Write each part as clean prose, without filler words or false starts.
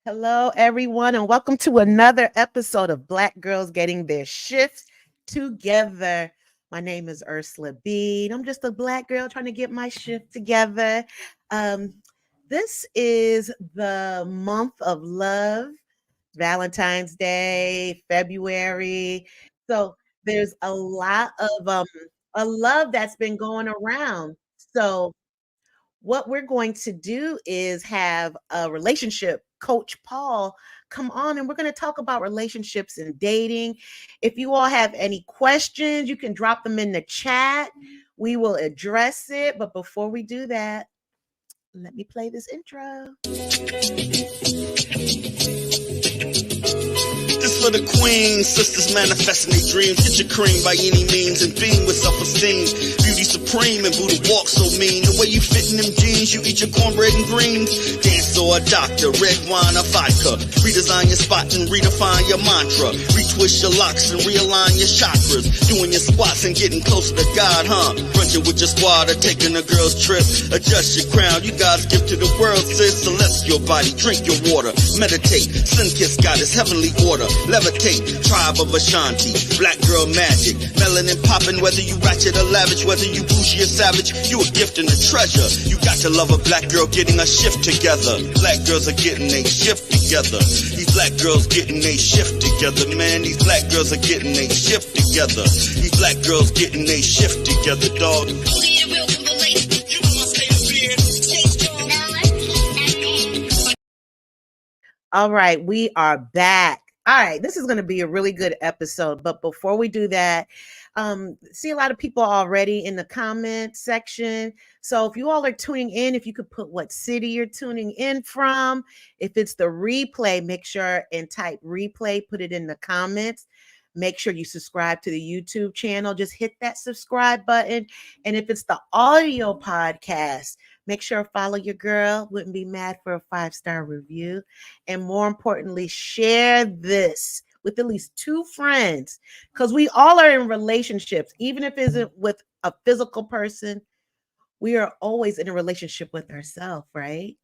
Hello, everyone, and welcome to another episode of Black Girls Getting Their Shifts Together. My name is Ursula B. I'm just a Black girl trying to get my shift together. Um, this is the month of love, Valentine's Day, February. So there's a love that's been going around. So what we're going to do is have a relationship coach Paul come on, and we're going to talk about relationships and dating. If you all have any questions, you can drop them in the chat. We will address it. But before we do that, let me play this intro. This for the queens, sisters manifesting their dreams. Get your cream by any means and beam with self-esteem. Beauty supreme and Buddha walk so mean. The way you fit in them jeans, you eat your cornbread and greens. Dance or a doctor, red wine or vodka. Redesign your spot and redefine your mantra. Retwist your locks and realign your chakras. Doing your squats and getting closer to God, huh? Brunching with your squad or taking a girl's trip. Adjust your crown, you God's gift to the world, sis. Celestial body, drink your water. Meditate, sun kiss goddess, heavenly order. Levitate, tribe of Ashanti, black girl magic, melanin popping, whether you ratchet or lavish, whether you bougie or savage, you a gift and a treasure. You got to love a black girl getting a shift together. Black girls are getting a shift together. These black girls getting a shift together, man. These black girls are getting a shift together. These black girls getting a shift together, dog. All right, we are back. All right, this is going to be a really good episode. But before we do that, see a lot of people already in the comment section. So if you all are tuning in, if you could put what city you're tuning in from, if it's the replay, make sure and type replay, put it in the comments. Make sure you subscribe to the YouTube channel. Just hit that subscribe button. And if it's the audio podcast, make sure follow your girl. Wouldn't be mad for a 5-star review. And more importantly, share this with at least 2 friends, because we all are in relationships. Even if it isn't with a physical person, we are always in a relationship with ourselves, right?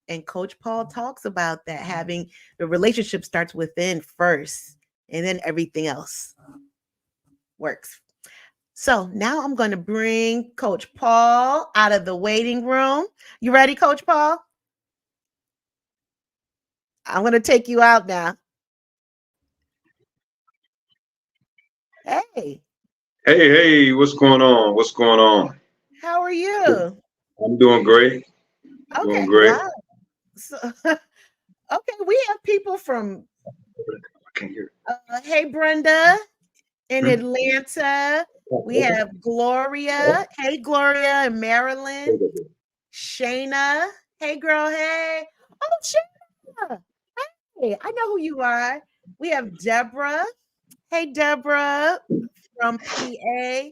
And Coach Paul talks about that, having the relationship starts within first, and then everything else works. So now I'm going to bring Coach Paul out of the waiting room. You ready, Coach Paul? I'm going to take you out now. Hey. Hey, what's going on? What's going on? How are you? I'm doing great. Okay, Doing great. wow. So, okay, we have people from, I can't hear. hey, Brenda in Hmm? Atlanta. We have Gloria. Hey, Gloria in Maryland. Shayna. Hey, girl. Hey. Oh, Shayna. Hey, I know who you are. We have Deborah. Hey, Deborah from PA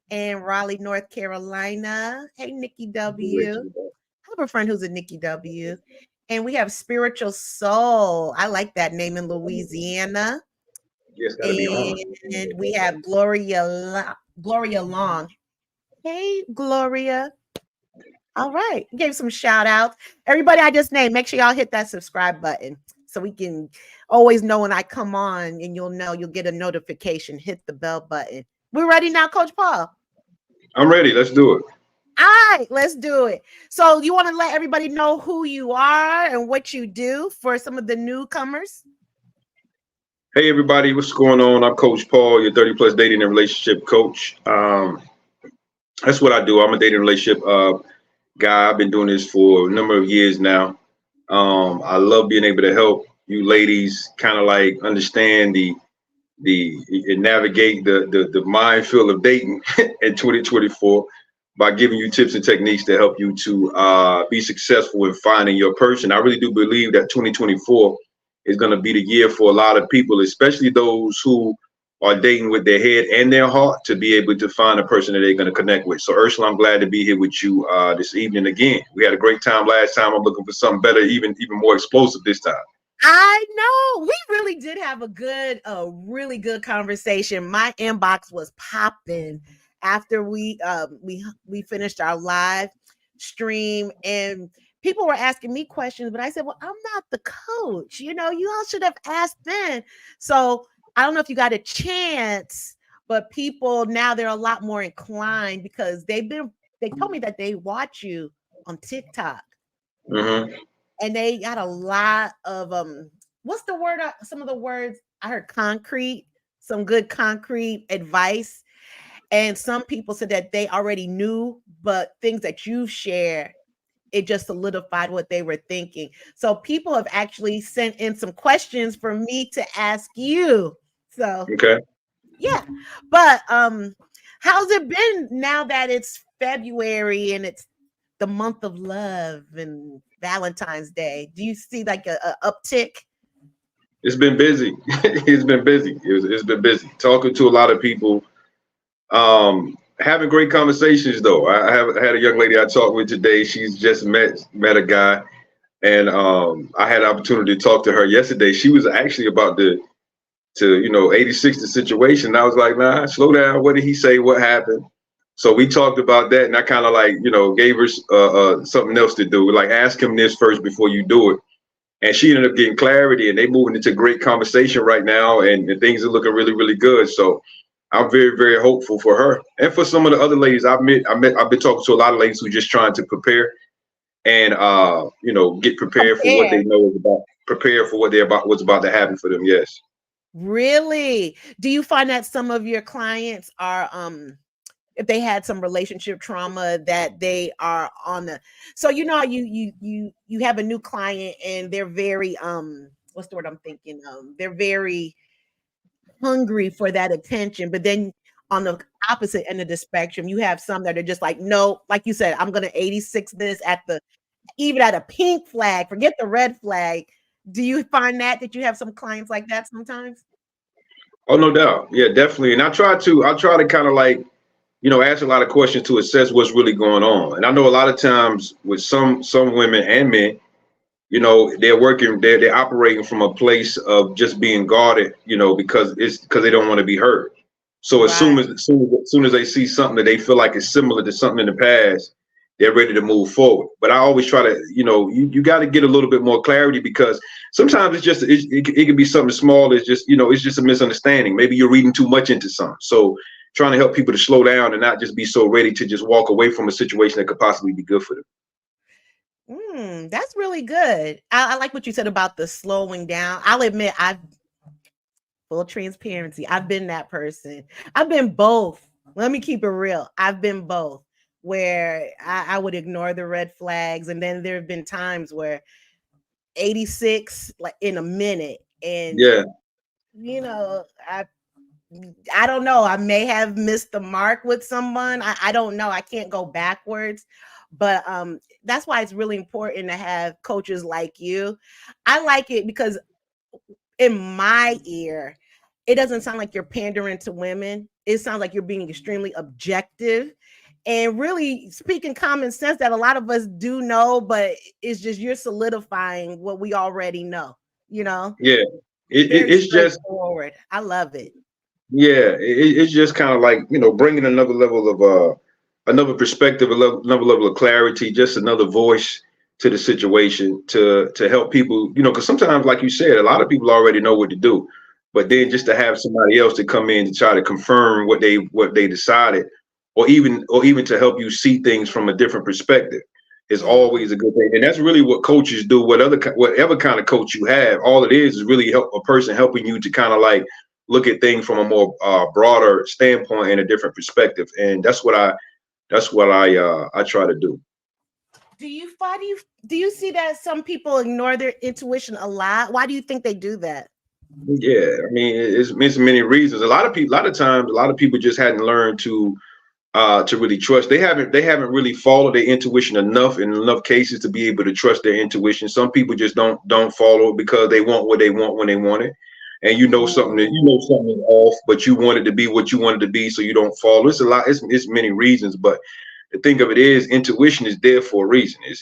and Raleigh, North Carolina. Hey, Nikki W. I have a friend who's a Nikki W. And we have Spiritual Soul. I like that name in Louisiana. Yes, gotta be on. And we have Gloria Long. Hey, Gloria. All right. Gave some shout outs. Everybody I just named, make sure y'all hit that subscribe button so we can always know when I come on, and you'll get a notification. Hit the bell button. We're ready now, Coach Paul. I'm ready. Let's do it. All right, let's do it. So you want to let everybody know who you are and what you do for some of the newcomers? Hey, everybody. What's going on? I'm Coach Paul, your 30 plus dating and relationship coach. That's what I do. I'm a dating relationship guy. I've been doing this for a number of years now. I love being able to help you ladies kind of like understand and navigate the minefield of dating in 2024 by giving you tips and techniques to help you to be successful in finding your person. I really do believe that 2024 is going to be the year for a lot of people, especially those who are dating with their head and their heart, to be able to find a person that they're going to connect with. So Ursula, I'm glad to be here with you this evening again. We had a great time last time. I'm looking for something better, even more explosive this time. I know we really did have a really good conversation. My inbox was popping after we finished our live stream, and people were asking me questions, but I said, well, I'm not the coach. You know, you all should have asked then. So I don't know if you got a chance, but people now they're a lot more inclined because they told me that they watch you on TikTok Mm-hmm. and they got a lot of what's the word, some of the words I heard, concrete, some good concrete advice. And some people said that they already knew, but things that you share, it just solidified what they were thinking. So people have actually sent in some questions for me to ask you. So Okay. yeah. But how's it been now that it's February and it's the month of love and Valentine's Day? Do you see like a uptick? It's been busy. It's been busy. It's been busy. Talking to a lot of people. Having great conversations though. I had a young lady I talked with today. She's just met a guy, and I had an opportunity to talk to her yesterday. She was actually about to 86 the situation. And I was like, nah, slow down. What did he say? What happened? So we talked about that, and I kind of like gave her something else to do. Like, ask him this first before you do it. And she ended up getting clarity, and they moving into great conversation right now, and things are looking really, really good. So I'm very, very hopeful for her and for some of the other ladies I've met. I've been talking to a lot of ladies who just trying to prepare and get prepared for what they Compare. know is about, prepare for what's about to happen for them. Yes. Really? Do you find that some of your clients are if they had some relationship trauma that they are on the, so you know how you have a new client and they're very what's the word I'm thinking of? They're very hungry for that attention, but then on the opposite end of the spectrum, you have some that are just like, no, like you said, I'm gonna 86 this at the, even at a pink flag, forget the red flag. Do you find that you have some clients like that sometimes? Oh, no doubt. Yeah, definitely. And I try to kind of like, ask a lot of questions to assess what's really going on. And I know a lot of times with some women and men, they're operating from a place of just being guarded, because they don't want to be hurt. So Right. as soon as they see something that they feel like is similar to something in the past, they're ready to move forward. But I always try to, you got to get a little bit more clarity, because sometimes it can be something small. It's just, it's just a misunderstanding. Maybe you're reading too much into something. So trying to help people to slow down and not just be so ready to just walk away from a situation that could possibly be good for them. That's really good. I like what you said about the slowing down. I'll admit, I've full transparency. I've been that person. I've been both. Let me keep it real. I've been both, where I would ignore the red flags, and then there have been times where 86 like in a minute, and Yeah. you know, I don't know. I may have missed the mark with someone. I don't know. I can't go backwards. But that's why it's really important to have coaches like you. I like it because in my ear, it doesn't sound like you're pandering to women. It sounds like you're being extremely objective and really speaking common sense that a lot of us do know, but it's just you're solidifying what we already know, you know? Yeah. Very It's just, straightforward. I love it. yeah, it's just kind of like, bringing another level of another perspective, another level of clarity, just another voice to the situation to help people, because sometimes, like you said, a lot of people already know what to do, but then just to have somebody else to come in to try to confirm what they decided, or even to help you see things from a different perspective is Mhm. always a good thing. And that's really what coaches do. Whatever kind of coach you have, all it is really help a person helping you to kind of like look at things from a more broader standpoint and a different perspective. And that's what I try to do. Do you see that some people ignore their intuition a lot? Why do you think they do that? Yeah, I mean, it's many reasons. A lot of times, a lot of people just hadn't learned to really trust. They haven't really followed their intuition enough in enough cases to be able to trust their intuition. Some people just don't follow it because they want what they want when they want it. And something is off, but you want it to be what you want it to be, so you don't follow. It's a lot. It's many reasons, but the thing of it is, intuition is there for a reason. It's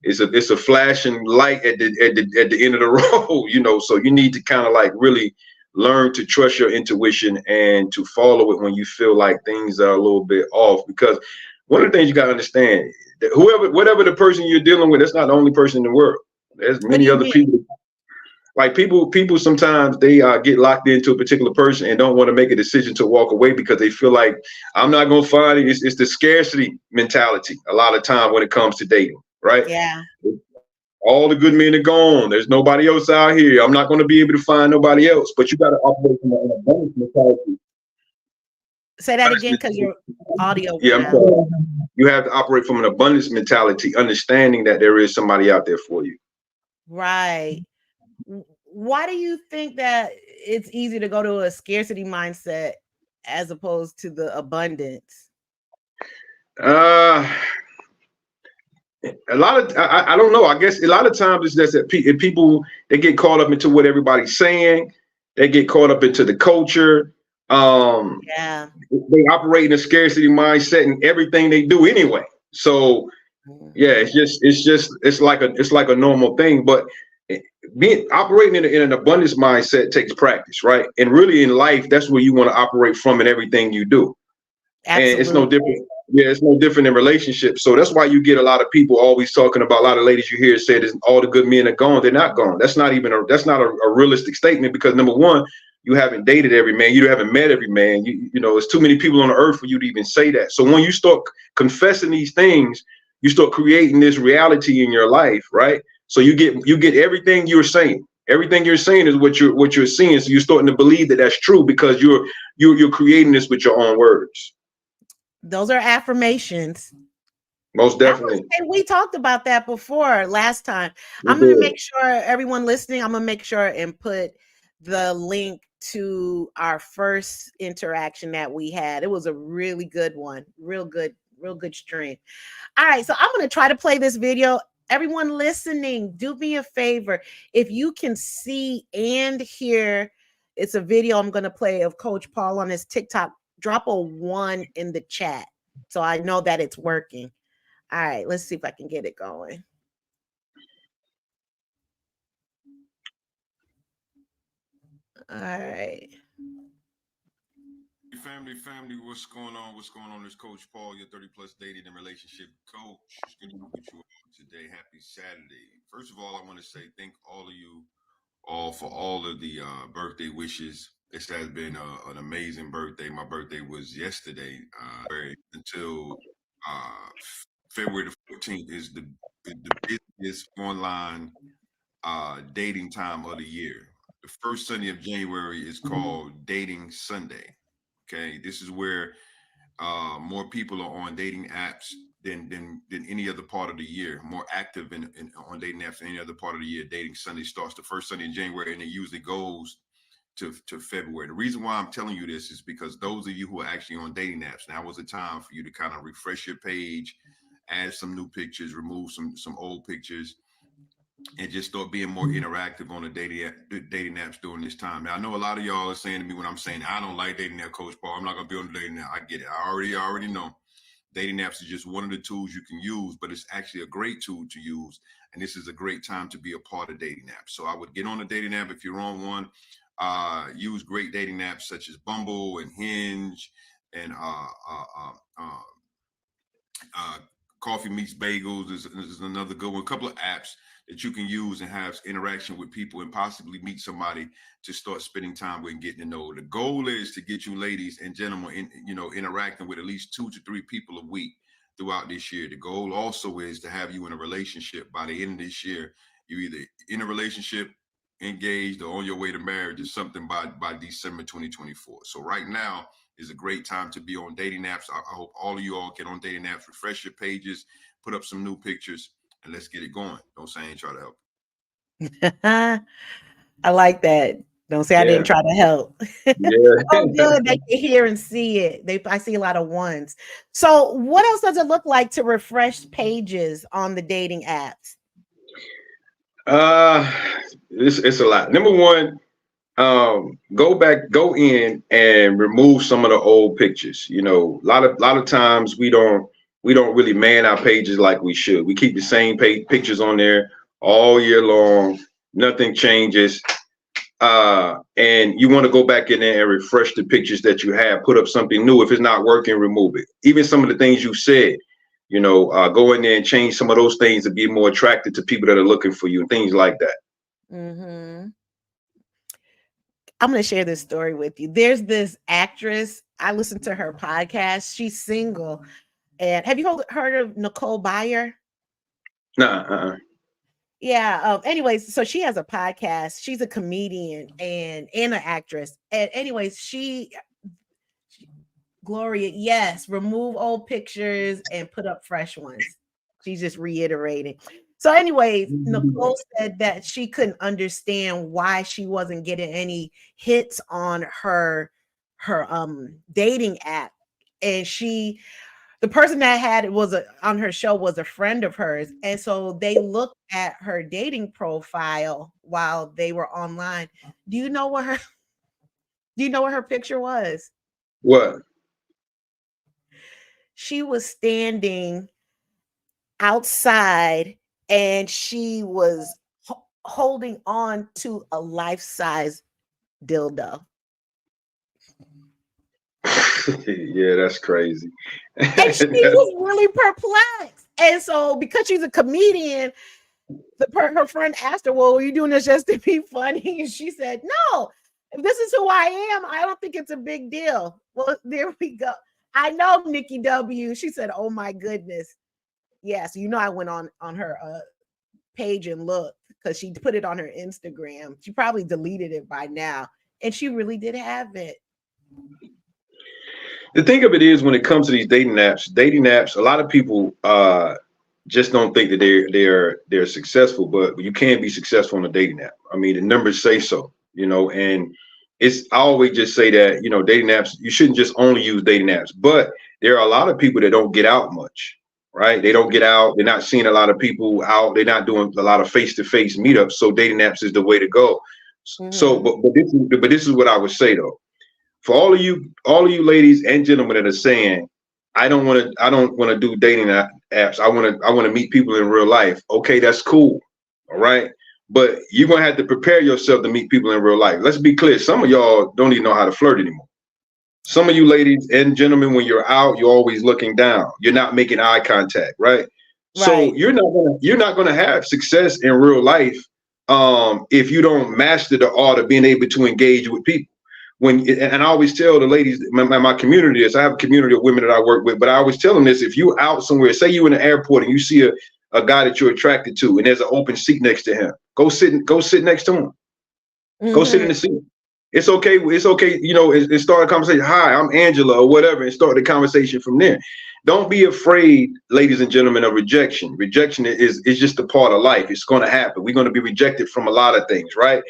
it's a flashing light at the end of the road. So you need to kind of like really learn to trust your intuition and to follow it when you feel like things are a little bit off. Because one of the things you got to understand, whatever the person you're dealing with, that's not the only person in the world. There's What do many you other mean? people. Like people sometimes they get locked into a particular person and don't want to make a decision to walk away because they feel like I'm not gonna find it. It's the scarcity mentality a lot of time when it comes to dating, right? Yeah. All the good men are gone. There's nobody else out here. I'm not going to be able to find nobody else. But you got to operate from an abundance mentality. Say that again because your audio Yeah, went out. you have to operate from an abundance mentality, understanding that there is somebody out there for you. Right. Why do you think that it's easy to go to a scarcity mindset as opposed to the abundance? Uh, a lot of I don't know. I guess a lot of times it's just that people they get caught up into what everybody's saying. They get caught up into the culture. Yeah. They operate in a scarcity mindset in everything they do anyway. So yeah, it's like a normal thing. But being operating in an abundance mindset takes practice, right? And really in life, that's where you want to operate from in everything you do. And it's no Absolutely. different. Yeah, it's no different in relationships. So that's why you get a lot of people always talking about, a lot of ladies you hear say that all the good men are gone. They're not gone. That's not a realistic statement, because number one, you haven't dated every man. You haven't met every man. You know, it's too many people on the earth for you to even say that. So when you start confessing these things, you start creating this reality in your life, right? So you get everything you're saying. Everything you're saying is what you're seeing. So you're starting to believe that that's true because you're creating this with your own words. Those are affirmations. Most definitely. And we talked about that before last time. We I'm going to did. make sure everyone listening, I'm going to make sure and put the link to our first interaction that we had. It was a really good one. Real good stream. All right, so I'm going to try to play this video. Everyone listening, do me a favor. If you can see and hear, it's a video I'm going to play of Coach Paul on his TikTok. Drop a 1 in the chat so I know that it's working. All right, let's see if I can get it going. All right. Family, what's going on? What's going on? It's Coach Paul, your 30 plus dating and relationship coach. It's good to be with you all today. Happy Saturday. First of all, I want to say thank all of you all for all of the birthday wishes. This has been an amazing birthday. My birthday was yesterday. Until February the 14th is the busiest online dating time of the year. The first Sunday of January is called Dating Sunday. Okay, this is where more people are on dating apps than any other part of the year. More active on dating apps than any other part of the year. Dating Sunday starts the first Sunday in January, and it usually goes to February. The reason why I'm telling you this is because those of you who are actually on dating apps, now was a time for you to kind of refresh your page, add some new pictures, remove some old pictures, and just start being more interactive on the dating apps during this time. Now, I know a lot of y'all are saying to me when I'm saying I don't like dating app, Coach Paul, I'm not gonna be on the dating app. I get it. I already know. Dating apps is just one of the tools you can use, but it's actually a great tool to use. And this is a great time to be a part of dating apps. So I would get on a dating app if you're on one. Use great dating apps such as Bumble and Hinge and Coffee Meets Bagels is another good one. A couple of apps that you can use and have interaction with people and possibly meet somebody to start spending time with and getting to know. The goal is to get you ladies and gentlemen, interacting with at least 2 to 3 people a week throughout this year. The goal also is to have you in a relationship by the end of this year. You're either in a relationship, engaged, or on your way to marriage or something by December 2024. So right now is a great time to be on dating apps. I hope all of you all get on dating apps, refresh your pages, put up some new pictures, and let's get it going. Don't say I ain't try to help. I like that. Don't say I didn't try to help. Yeah. Oh, good. They can hear and see it. I see a lot of ones. So what else does it look like to refresh pages on the dating apps? It's a lot. Number one, go in and remove some of the old pictures. A lot of times we don't really man our pages like we should. We keep the same pictures on there all year long. Nothing changes. And you want to go back in there and refresh the pictures that you have, put up something new. If it's not working, remove it. Even some of the things you said, Go in there and change some of those things to be more attractive to people that are looking for you and things like that. Mm-hmm. I'm going to share this story with you. There's this actress. I listened to her podcast. She's single. And have you heard of Nicole Byer? Nah. Yeah. Anyways, so she has a podcast. She's a comedian and an actress. And anyways, Gloria, yes, remove old pictures and put up fresh ones. She's just reiterating. So, anyways, Nicole said that she couldn't understand why she wasn't getting any hits on her dating app. And the person that had it on her show was a friend of hers. And so they looked at her dating profile while they were online. Do you know what her picture was? What? She was standing outside and she was holding on to a life-size dildo. Yeah, that's crazy. And she was really perplexed. And so because she's a comedian, her friend asked her, well, are you doing this just to be funny? And she said, no, if this is who I am, I don't think it's a big deal. Well, there we go. I know, Nikki W. She said, oh my goodness. Yeah, so I went on her page and looked because she put it on her Instagram. She probably deleted it by now. And she really did have it. The thing of it is, when it comes to these dating apps, a lot of people just don't think that they're successful, but you can be successful on a dating app. I mean, the numbers say so, and I always just say that, dating apps, you shouldn't just only use dating apps, but there are a lot of people that don't get out much, right? They don't get out. They're not seeing a lot of people out. They're not doing a lot of face-to-face meetups. So dating apps is the way to go. Mm-hmm. So, but this is what I would say though. For all of you ladies and gentlemen that are saying, I don't want to do dating apps. I want to meet people in real life. Okay, that's cool. All right. But you're going to have to prepare yourself to meet people in real life. Let's be clear. Some of y'all don't even know how to flirt anymore. Some of you ladies and gentlemen, when you're out, you're always looking down. You're not making eye contact, right? So you're not going to have success in real life if you don't master the art of being able to engage with people. And I always tell the ladies, my community is, I have a community of women that I work with, but I always tell them this: if you out somewhere, say you in the airport and you see a guy that you're attracted to, and there's an open seat next to him, go sit next to him. Mm-hmm. Go sit in the seat. It's okay. And start a conversation. Hi, I'm Angela, or whatever, and start the conversation from there. Don't be afraid, ladies and gentlemen, of rejection. Rejection is just a part of life. It's going to happen. We're going to be rejected from a lot of things, right?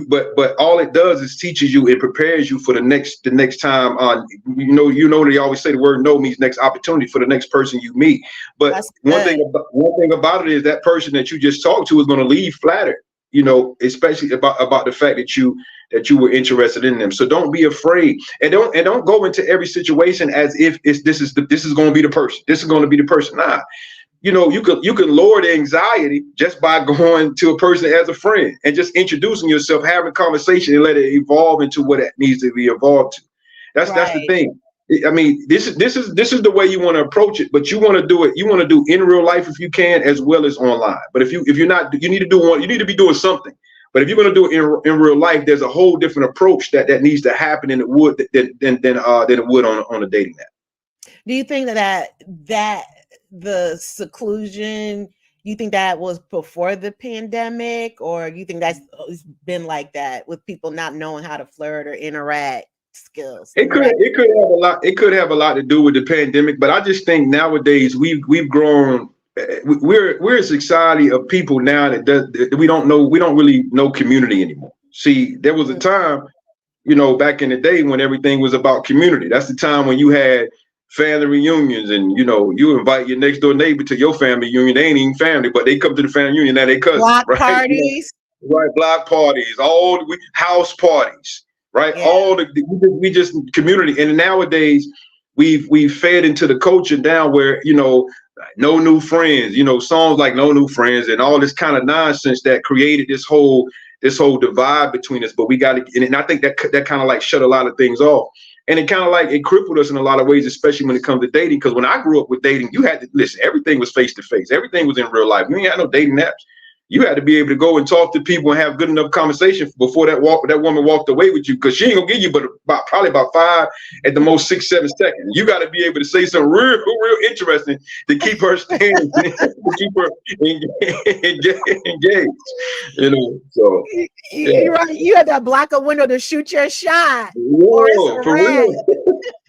But all it does is teaches you, it prepares you for the next time on. They always say the word no means next opportunity for the next person you meet. But one thing about it is that person that you just talked to is going to leave flattered, especially about the fact that you were interested in them. So don't be afraid, and don't go into every situation as if this is going to be the person. This is going to be the person. Nah. You could lower the anxiety just by going to a person as a friend and just introducing yourself, having a conversation, and let it evolve into what it needs to be evolved to. That's the thing. I mean, this is the way you want to approach it, but you want to do it. You want to do in real life if you can, as well as online. But if you're not, you need to do one. You need to be doing something. But if you're going to do it in real life, there's a whole different approach that needs to happen than it would than it would on a dating app. Do you think that the seclusion, you think that was before the pandemic, or you think that's been like that with people not knowing how to flirt or interact skills? It could have a lot to do with the pandemic, but I just think nowadays we've grown. We're a society of people now that we don't really know community anymore. See, there was a time, back in the day when everything was about community. That's the time when you had family reunions, and you invite your next door neighbor to your family reunion. They ain't even family, but they come to the family reunion. Now they cousins. Block parties, right? Block parties, house parties, right? Yeah. All we just community. And nowadays we've fed into the culture down where no new friends, songs like No New Friends and all this kind of nonsense that created this whole divide between us. But we got to, and I think that kind of like shut a lot of things off. And it kind of like it crippled us in a lot of ways, especially when it comes to dating. Because when I grew up with dating, you had to listen. Everything was face to face. Everything was in real life. You ain't had no dating apps. You had to be able to go and talk to people and have good enough conversation before that woman walked away with you, because she ain't gonna give you but probably about 5, at the most 6, 7 seconds. You got to be able to say something real interesting to keep her staying, to keep her engaged. You know, so yeah. You're right. You had to block a window to shoot your shot. Whoa, for real.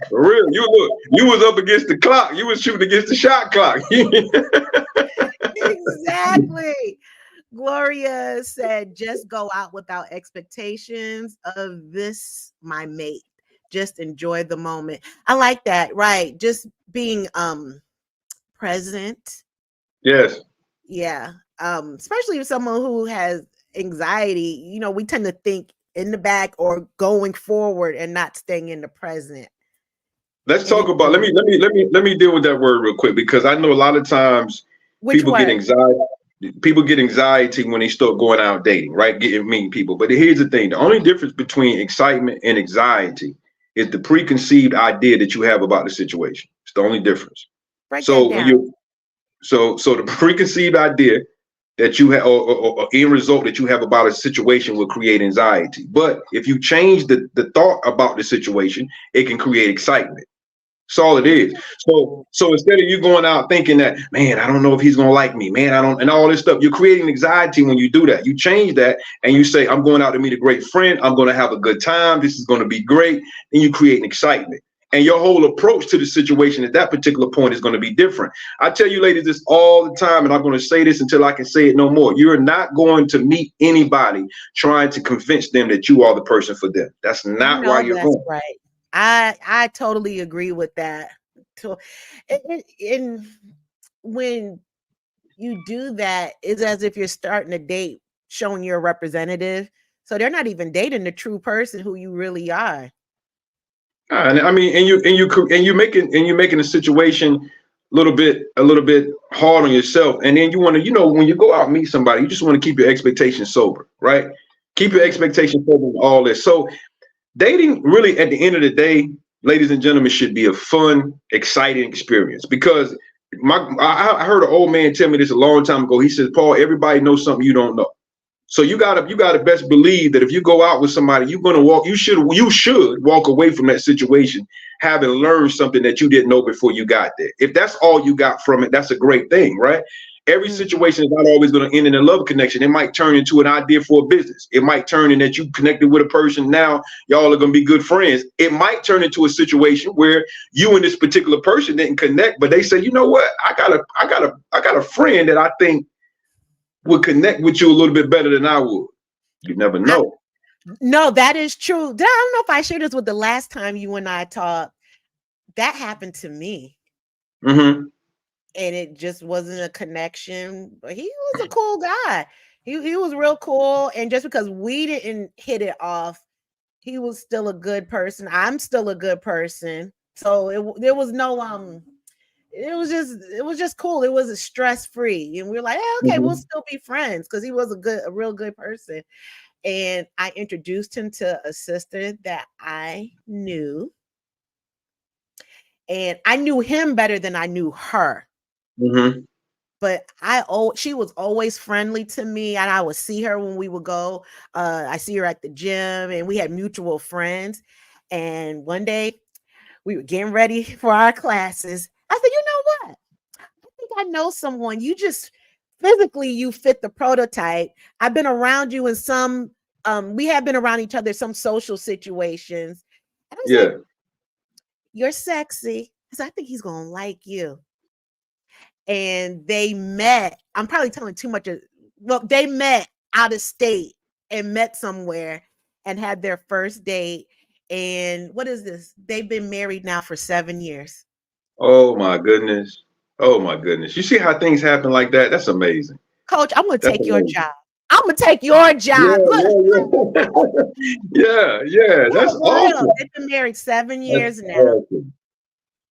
For real. You was up against the clock. You was shooting against the shot clock. Exactly. Gloria said, just go out without expectations of this, my mate. Just enjoy the moment. I like that. Right. Just being present. Yes. Yeah. Especially with someone who has anxiety, you know, we tend to think in the back or going forward and not staying in the present. Let's talk about let me deal with that word real quick, because I know a lot of times people get anxiety. People get anxiety when they start going out dating, right? Meeting people. But here's the thing. The only difference between excitement and anxiety is the preconceived idea that you have about the situation. It's the only difference. So the preconceived idea that you have, or end result that you have about a situation, will create anxiety. But if you change the thought about the situation, it can create excitement. That's all it is. So instead of you going out thinking that, man, I don't know if he's gonna like me, man, I don't, and all this stuff, you're creating anxiety when you do that. You change that and you say, I'm going out to meet a great friend. I'm going to have a good time. This is going to be great. And you create an excitement. And your whole approach to the situation at that particular point is going to be different. I tell you ladies this all the time, and I'm going to say this until I can say it no more. You're not going to meet anybody trying to convince them that you are the person for them. That's not why you're going. Right. I totally agree with that. So, and when you do that, it's as if you're starting a date showing you're a representative. So they're not even dating the true person who you really are. And I mean, and you're making a situation a little bit hard on yourself. And then you want to, you know, when you go out and meet somebody, you just want to keep your expectations sober, right? Keep your expectations sober and all this. So dating really, at the end of the day, ladies and gentlemen, should be a fun, exciting experience. Because I heard an old man tell me this a long time ago. He said, Paul, everybody knows something you don't know. So you gotta best believe that if you go out with somebody, you should walk away from that situation having learned something that you didn't know before you got there. If that's all you got from it, that's a great thing, right? Every situation is not always going to end in a love connection. It might turn into an idea for a business. It might turn in that you connected with a person. Now y'all are going to be good friends. It might turn into a situation where you and this particular person didn't connect, but they say, you know what? I got a friend that I think would connect with you a little bit better than I would. You never know. No, that is true. I don't know if I shared this with the last time you and I talked. That happened to me. Mm-hmm. And it just wasn't a connection. But he was a cool guy. He was real cool. And just because we didn't hit it off, he was still a good person. I'm still a good person. So there was no it was just cool. It was stress-free. And we were like, hey, okay, we'll still be friends, because he was a real good person. And I introduced him to a sister that I knew. And I knew him better than I knew her. Mm-hmm. But she was always friendly to me, and I would see her when we would go. I see her at the gym, and we had mutual friends. And one day we were getting ready for our classes. I said, you know what? I think I know someone. You just physically, you fit the prototype. I've been around you in some, we have been around each other in some social situations. And I said, you're sexy. I said, I think he's going to like you. And they met. I'm probably telling too much. They met out of state and met somewhere and had their first date. And what is this? They've been married now for 7 years. Oh my goodness. Oh my goodness. You see how things happen like that? That's amazing. Coach, I'm going to take your job. I'm going to take your job. Yeah. That's awesome. They've been married 7 years now. Awesome.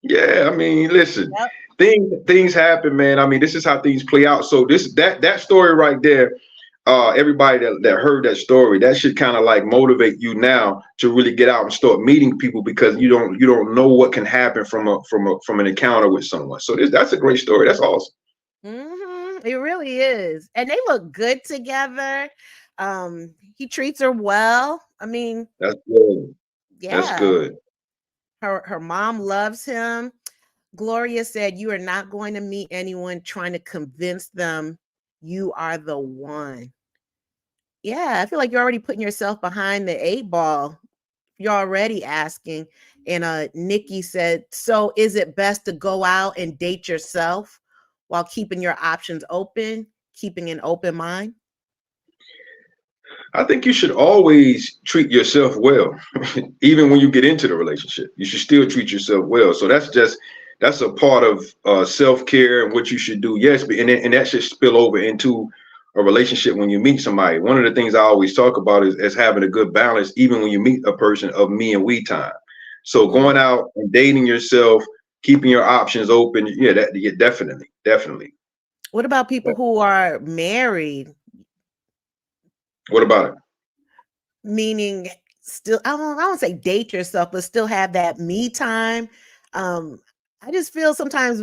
Yeah, I mean, listen, things happen, man. I mean, this is how things play out. So that story right there, everybody that heard that story, that should kind of like motivate you now to really get out and start meeting people, because you don't know what can happen from an encounter with someone. So that's a great story. That's awesome. It really is. And they look good together. He treats her well. I mean, That's good. That's yeah, good. her mom loves him. Gloria said, "You are not going to meet anyone trying to convince them you are the one." Yeah, I feel like you're already putting yourself behind the 8 ball. You're already asking. And Nikki said, "So is it best to go out and date yourself while keeping your options open, keeping an open mind?" I think you should always treat yourself well, even when you get into the relationship. You should still treat yourself well. So that's a part of self care and what you should do. Yes, but and that should spill over into a relationship when you meet somebody. One of the things I always talk about is having a good balance, even when you meet a person, of me and we time. So Mhm. going out and dating yourself, keeping your options open, yeah, definitely, definitely. What about people who are married, What about it? meaning still, I don't say date yourself, but still have that me time? Um, I just feel sometimes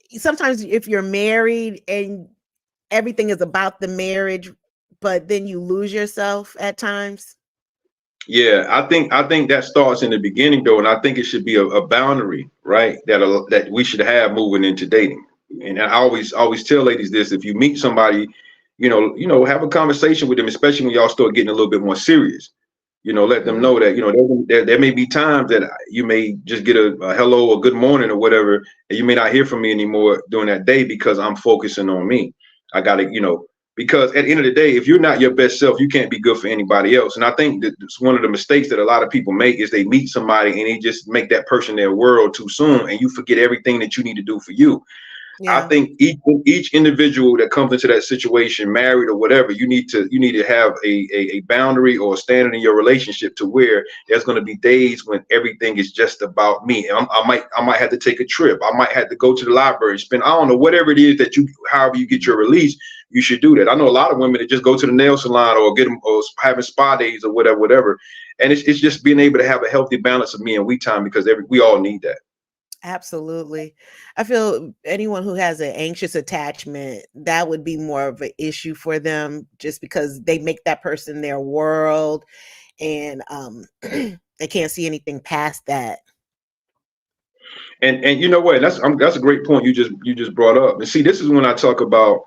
if you're married and everything is about the marriage, but then you lose yourself at times. Yeah, I think that starts in the beginning though, and I think it should be a boundary, right? That we should have moving into dating. And I always tell ladies this: if you meet somebody, have a conversation with them, especially when y'all start getting a little bit more serious. Let them Mhm. know that there may be times that you may just get a hello or good morning or whatever, and you may not hear from me anymore during that day because I'm focusing on me. I gotta, because at the end of the day, if you're not your best self, you can't be good for anybody else. And I think that it's one of the mistakes that a lot of people make is they meet somebody and they just make that person their world too soon, and you forget everything that you need to do for you. I Yeah, think each individual that comes into that situation, married or whatever, you need to have a boundary or a standard in your relationship to where there's going to be days when everything is just about me. And I might have to take a trip. I might have to go to the library, spend, I don't know, whatever it is that however you get your release, you should do that. I know a lot of women that just go to the nail salon or get them or having spa days or whatever. And it's just being able to have a healthy balance of me and we time, because we all need that. absolutely. I feel anyone who has an anxious attachment, that would be more of an issue for them just because they make that person their world, and they can't see anything past that. And you know what? That's a great point you just brought up. And see, this is when I talk about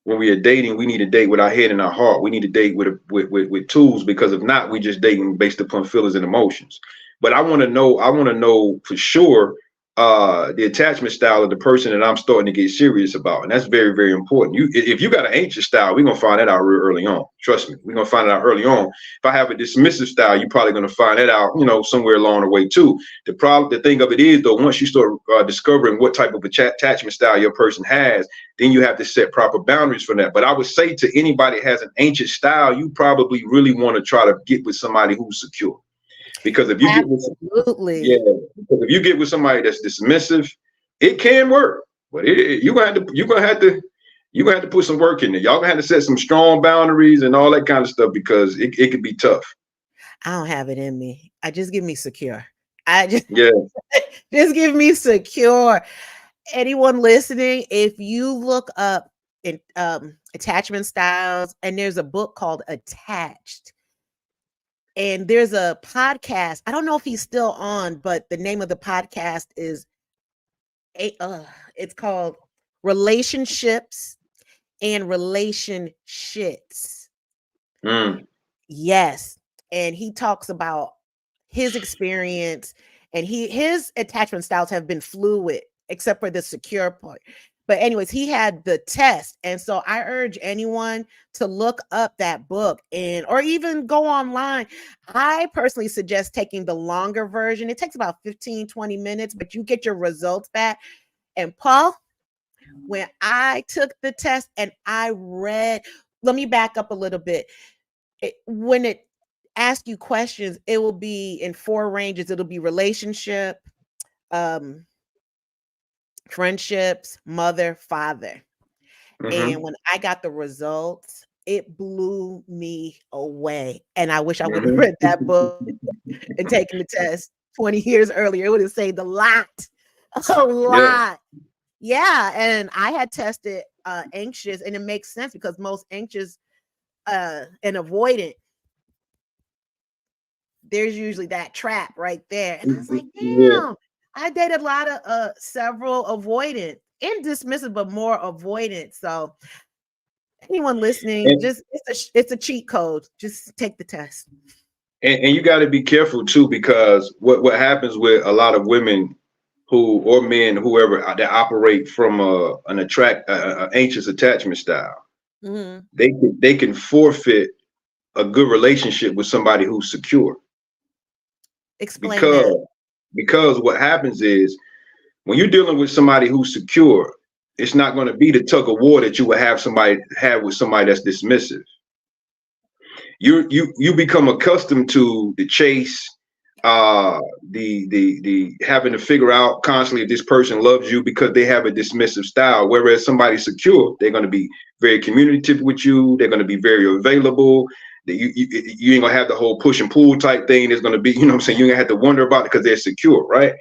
when we are dating, we need to date with our head and our heart. We need to date with tools, because if not, we just dating based upon feelings and emotions. But I want to know for sure the attachment style of the person that I'm starting to get serious about, and that's very very important. If you got an anxious style, we're gonna find that out real early on. Trust me, we're gonna find it out early on. If I have a dismissive style, you're probably gonna find that out, somewhere along the way too. The thing of it is though, once you start discovering what type of attachment style your person has, then you have to set proper boundaries for that. But I would say to anybody that has an anxious style, you probably really want to try to get with somebody who's secure. Because if you get with yeah, Absolutely. because if you get with somebody that's dismissive, it can work. But you're gonna have to put some work in there. Y'all gonna have to set some strong boundaries and all that kind of stuff, because it could be tough. I don't have it in me. I just give me secure. I just Yeah. just give me secure. Anyone listening, if you look up attachment styles, and there's a book called Attached, and there's a podcast. I don't know if he's still on, but the name of the podcast is a it's called Relationships and Relationships. Mm. Yes. And he talks about his experience, and his attachment styles have been fluid except for the secure part. But anyways, he had the test. And so I urge anyone to look up that book, and or even go online. I personally suggest taking the longer version. It takes about 15-20 minutes, but you get your results back. And Paul, when I took the test and I read, let me back up a little bit. When it asks you questions, it will be in 4 ranges. It'll be relationship, um, friendships, mother, father. And Mm-hmm. when I got the results, it blew me away. And I wish I would have read that Mm-hmm. book and taken the test 20 years earlier. It would have saved a lot. A Yeah. lot. Yeah. And I had tested anxious, and it makes sense because most anxious and avoidant, there's usually that trap right there. And I was like, Yeah. damn, I dated a lot of several avoidant and dismissive, but more avoidant. So anyone listening, And, just it's a cheat code. Just take the test. and you got to be careful too, because what happens with a lot of women who or men, whoever that operate from a anxious attachment style, Mhm. they can forfeit a good relationship with somebody who's secure, Explain that. because what happens is when you're dealing with somebody who's secure, it's not going to be the tug of war that you would have with somebody that's dismissive. You become accustomed to the chase, the having to figure out constantly if this person loves you, because they have a dismissive style. Whereas somebody secure, they're going to be very communicative with you. They're going to be very available. You ain't gonna have the whole push and pull type thing. There's going to be, you know what I'm saying, you ain't gonna have to wonder about it because they're secure, right?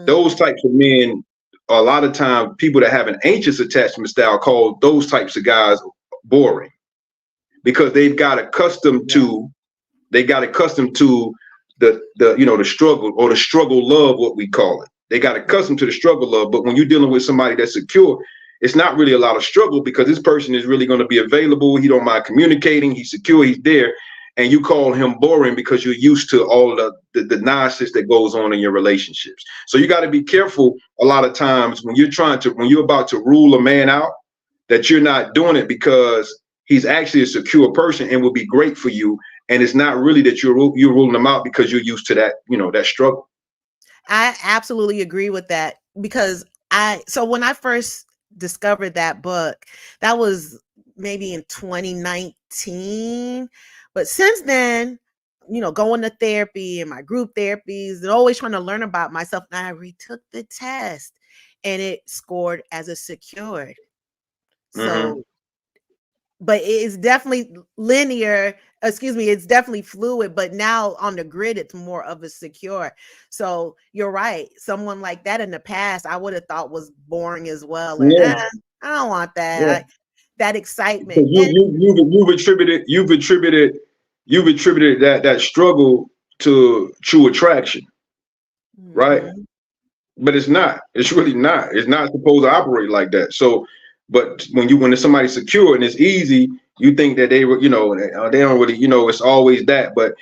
Those Mhm. types of men, a lot of times people that have an anxious attachment style call those types of guys boring, because Yeah. they got accustomed to the the struggle, or the struggle love, what we call it. They got accustomed to the struggle love. But when you're dealing with somebody that's secure, it's not really a lot of struggle, because this person is really going to be available. He don't mind communicating. He's secure. He's there. And you call him boring because you're used to all the nonsense that goes on in your relationships. So you got to be careful a lot of times when when you're about to rule a man out, that you're not doing it because he's actually a secure person and will be great for you. And it's not really that you're ruling them out because you're used to that, that struggle. I absolutely agree with that because so when I first discovered that book, that was maybe in 2019. But since then, going to therapy and my group therapies and always trying to learn about myself, and I retook the test and it scored as a secured. Mm-hmm. So but it is definitely linear, excuse me, it's definitely fluid, but now on the grid it's more of a secure. So you're right, someone like that in the past I would have thought was boring as well, or Yeah, I don't want that. yeah. That excitement. Because And you've attributed that struggle to true attraction, right? mhm, But it's not. It's really not. It's not supposed to operate like that. So, but when somebody's secure and it's easy, you think that they were, they don't really, it's always that. But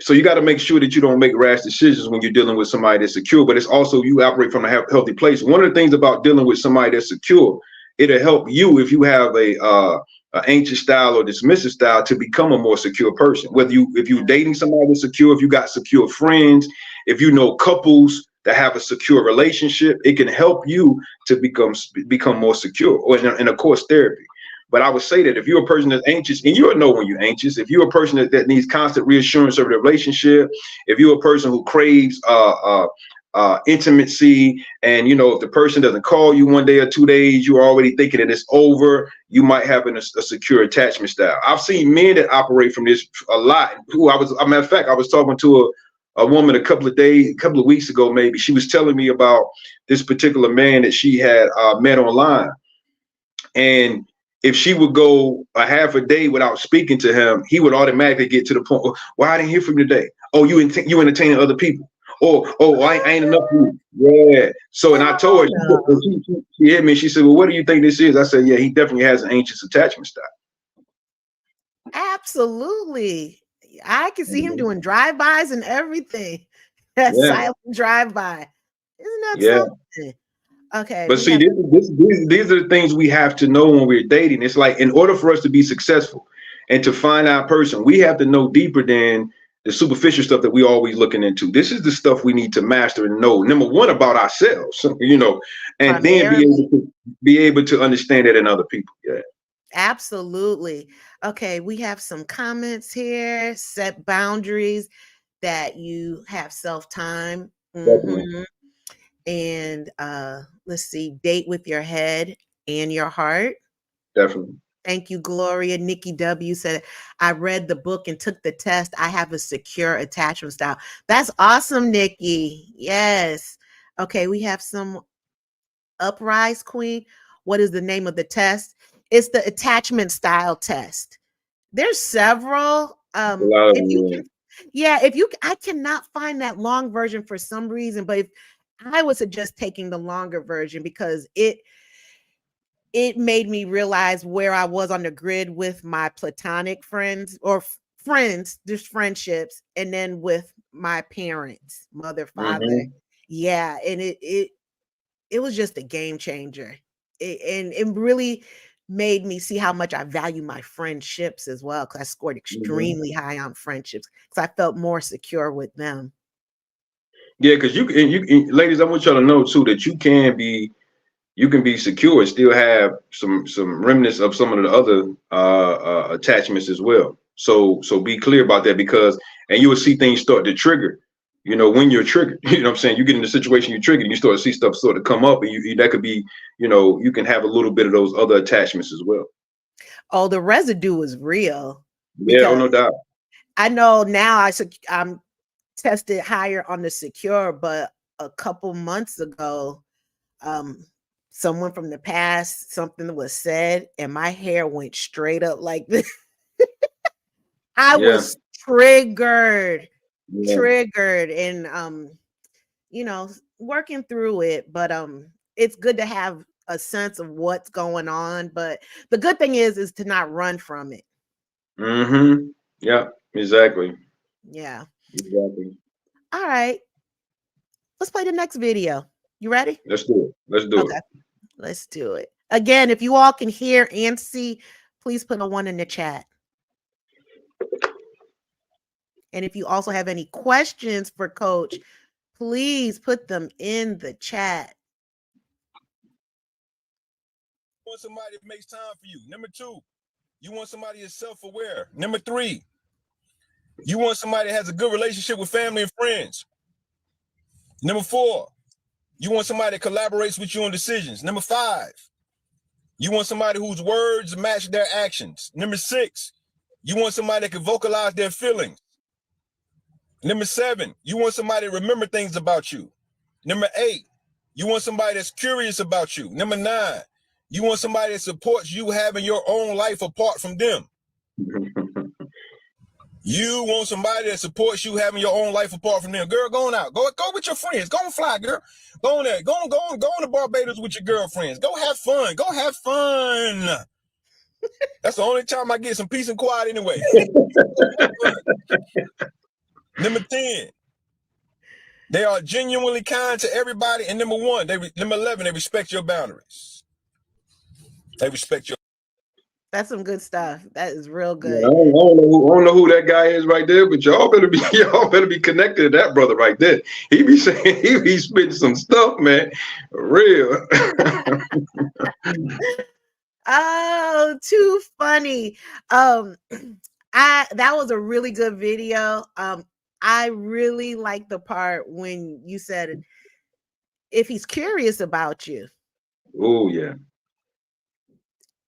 so you got to make sure that you don't make rash decisions when you're dealing with somebody that's secure. But it's also, you operate from a healthy place. One of the things about dealing with somebody that's secure, it'll help you if you have a anxious style or dismissive style to become a more secure person. If you're yeah. dating somebody that's secure, if you got secure friends, if you know couples that have a secure relationship, it can help you to become more secure. And of course, therapy. But I would say that if you're a person that's anxious, and you'll know when you're anxious, if you're a person that needs constant reassurance of the relationship, if you're a person who craves intimacy, and if the person doesn't call you 1 day or 2 days, you're already thinking that it's over, you might have a secure attachment style. I've seen men that operate from this a lot. A matter of fact, I was talking to a woman a couple of weeks ago, maybe. She was telling me about this particular man that she had met online. And if she would go a half a day without speaking to him, he would automatically get to the point, "Oh, well, I didn't hear from you today. Oh, you entertaining other people. Oh, I ain't enough for you." Yeah. So, and I told Oh her, no, she hit me. She said, "Well, what do you think this is?" I said, "Yeah, he definitely has an anxious attachment style." absolutely. I can see him Mhm. doing drive-bys and everything. That Yeah. silent drive-by, isn't that Yeah. something? Okay, But we see, have these are the things we have to know when we're dating. It's like, in order for us to be successful and to find our person, we have to know deeper than the superficial stuff that we always looking into. This is the stuff we need to master and know. Number one, about ourselves, and then primarily. be able to understand that in other people. Yeah, Absolutely. Okay, we have some comments here. Set boundaries, that you have self time. definitely. And let's see, date with your head and your heart. Definitely. Thank you, Gloria. Nikki W said, I read the book and took the test. I have a secure attachment style. That's awesome, Nikki. Yes. Okay, we have some Uprise Queen. What is the name of the test? It's the attachment style test. There's several. A lot of If you them. can, yeah, if you, I cannot find that long version for some reason, but if I would suggest taking the longer version because it made me realize where I was on the grid with my platonic friends or friends, just friendships, and then with my parents, mother, father. Mm-hmm. Yeah, and it was just a game changer. And it really made me see how much I value my friendships as well. Cause I scored Mm-hmm. extremely high on friendships because I felt more secure with them. Yeah, because ladies, I want y'all to know too that you can be secure and still have some remnants of some of the other attachments as well. So be clear about that because and you will see things start to trigger. You know when you're triggered. You know what I'm saying. You get in a situation you're triggered. You start to see stuff sort of come up, and that could be you can have a little bit of those other attachments as well. Oh, the residue is real Yeah, oh because no doubt. I know now I'm tested higher on the secure, but a couple months ago, um, someone from the past, something was said, and my hair went straight up like this. I Yeah, was triggered, yeah. triggered, and working through it. But it's good to have a sense of what's going on. But the good thing is to not run from it. Mm-hmm. Yeah, exactly. Yeah. Exactly. All right. Let's play the next video. You ready? Let's do it. Let's do it. Okay. Let's do it. Again, if you all can hear and see, please put a one in the chat. And if you also have any questions for Coach, please put them in the chat. You want somebody that makes time for you. Number 2, you want somebody that's self-aware. Number 3, you want somebody that has a good relationship with family and friends. Number 4, you want somebody that collaborates with you on decisions. Number 5, you want somebody whose words match their actions. Number 6, you want somebody that can vocalize their feelings. Number 7, you want somebody to remember things about you. Number 8, you want somebody that's curious about you. Number 9, you want somebody that supports you having your own life apart from them. You want somebody that supports you having your own life apart from them. Girl, going out. Go with your friends. Go and fly, girl. Go on there. Go on to Barbados with your girlfriends. Go have fun. Go have fun. That's the only time I get some peace and quiet anyway. Number 10, they are genuinely kind to everybody. And number 11, they respect your boundaries. They respect your. That's some good stuff. That is real Yeah, good. I don't know who that guy is right there, but y'all better be connected to that brother right there. He be saying he be spitting some stuff, man. Real. Oh, too funny. Um, that was a really good video. I really like the part when you said if he's curious about you. Oh yeah.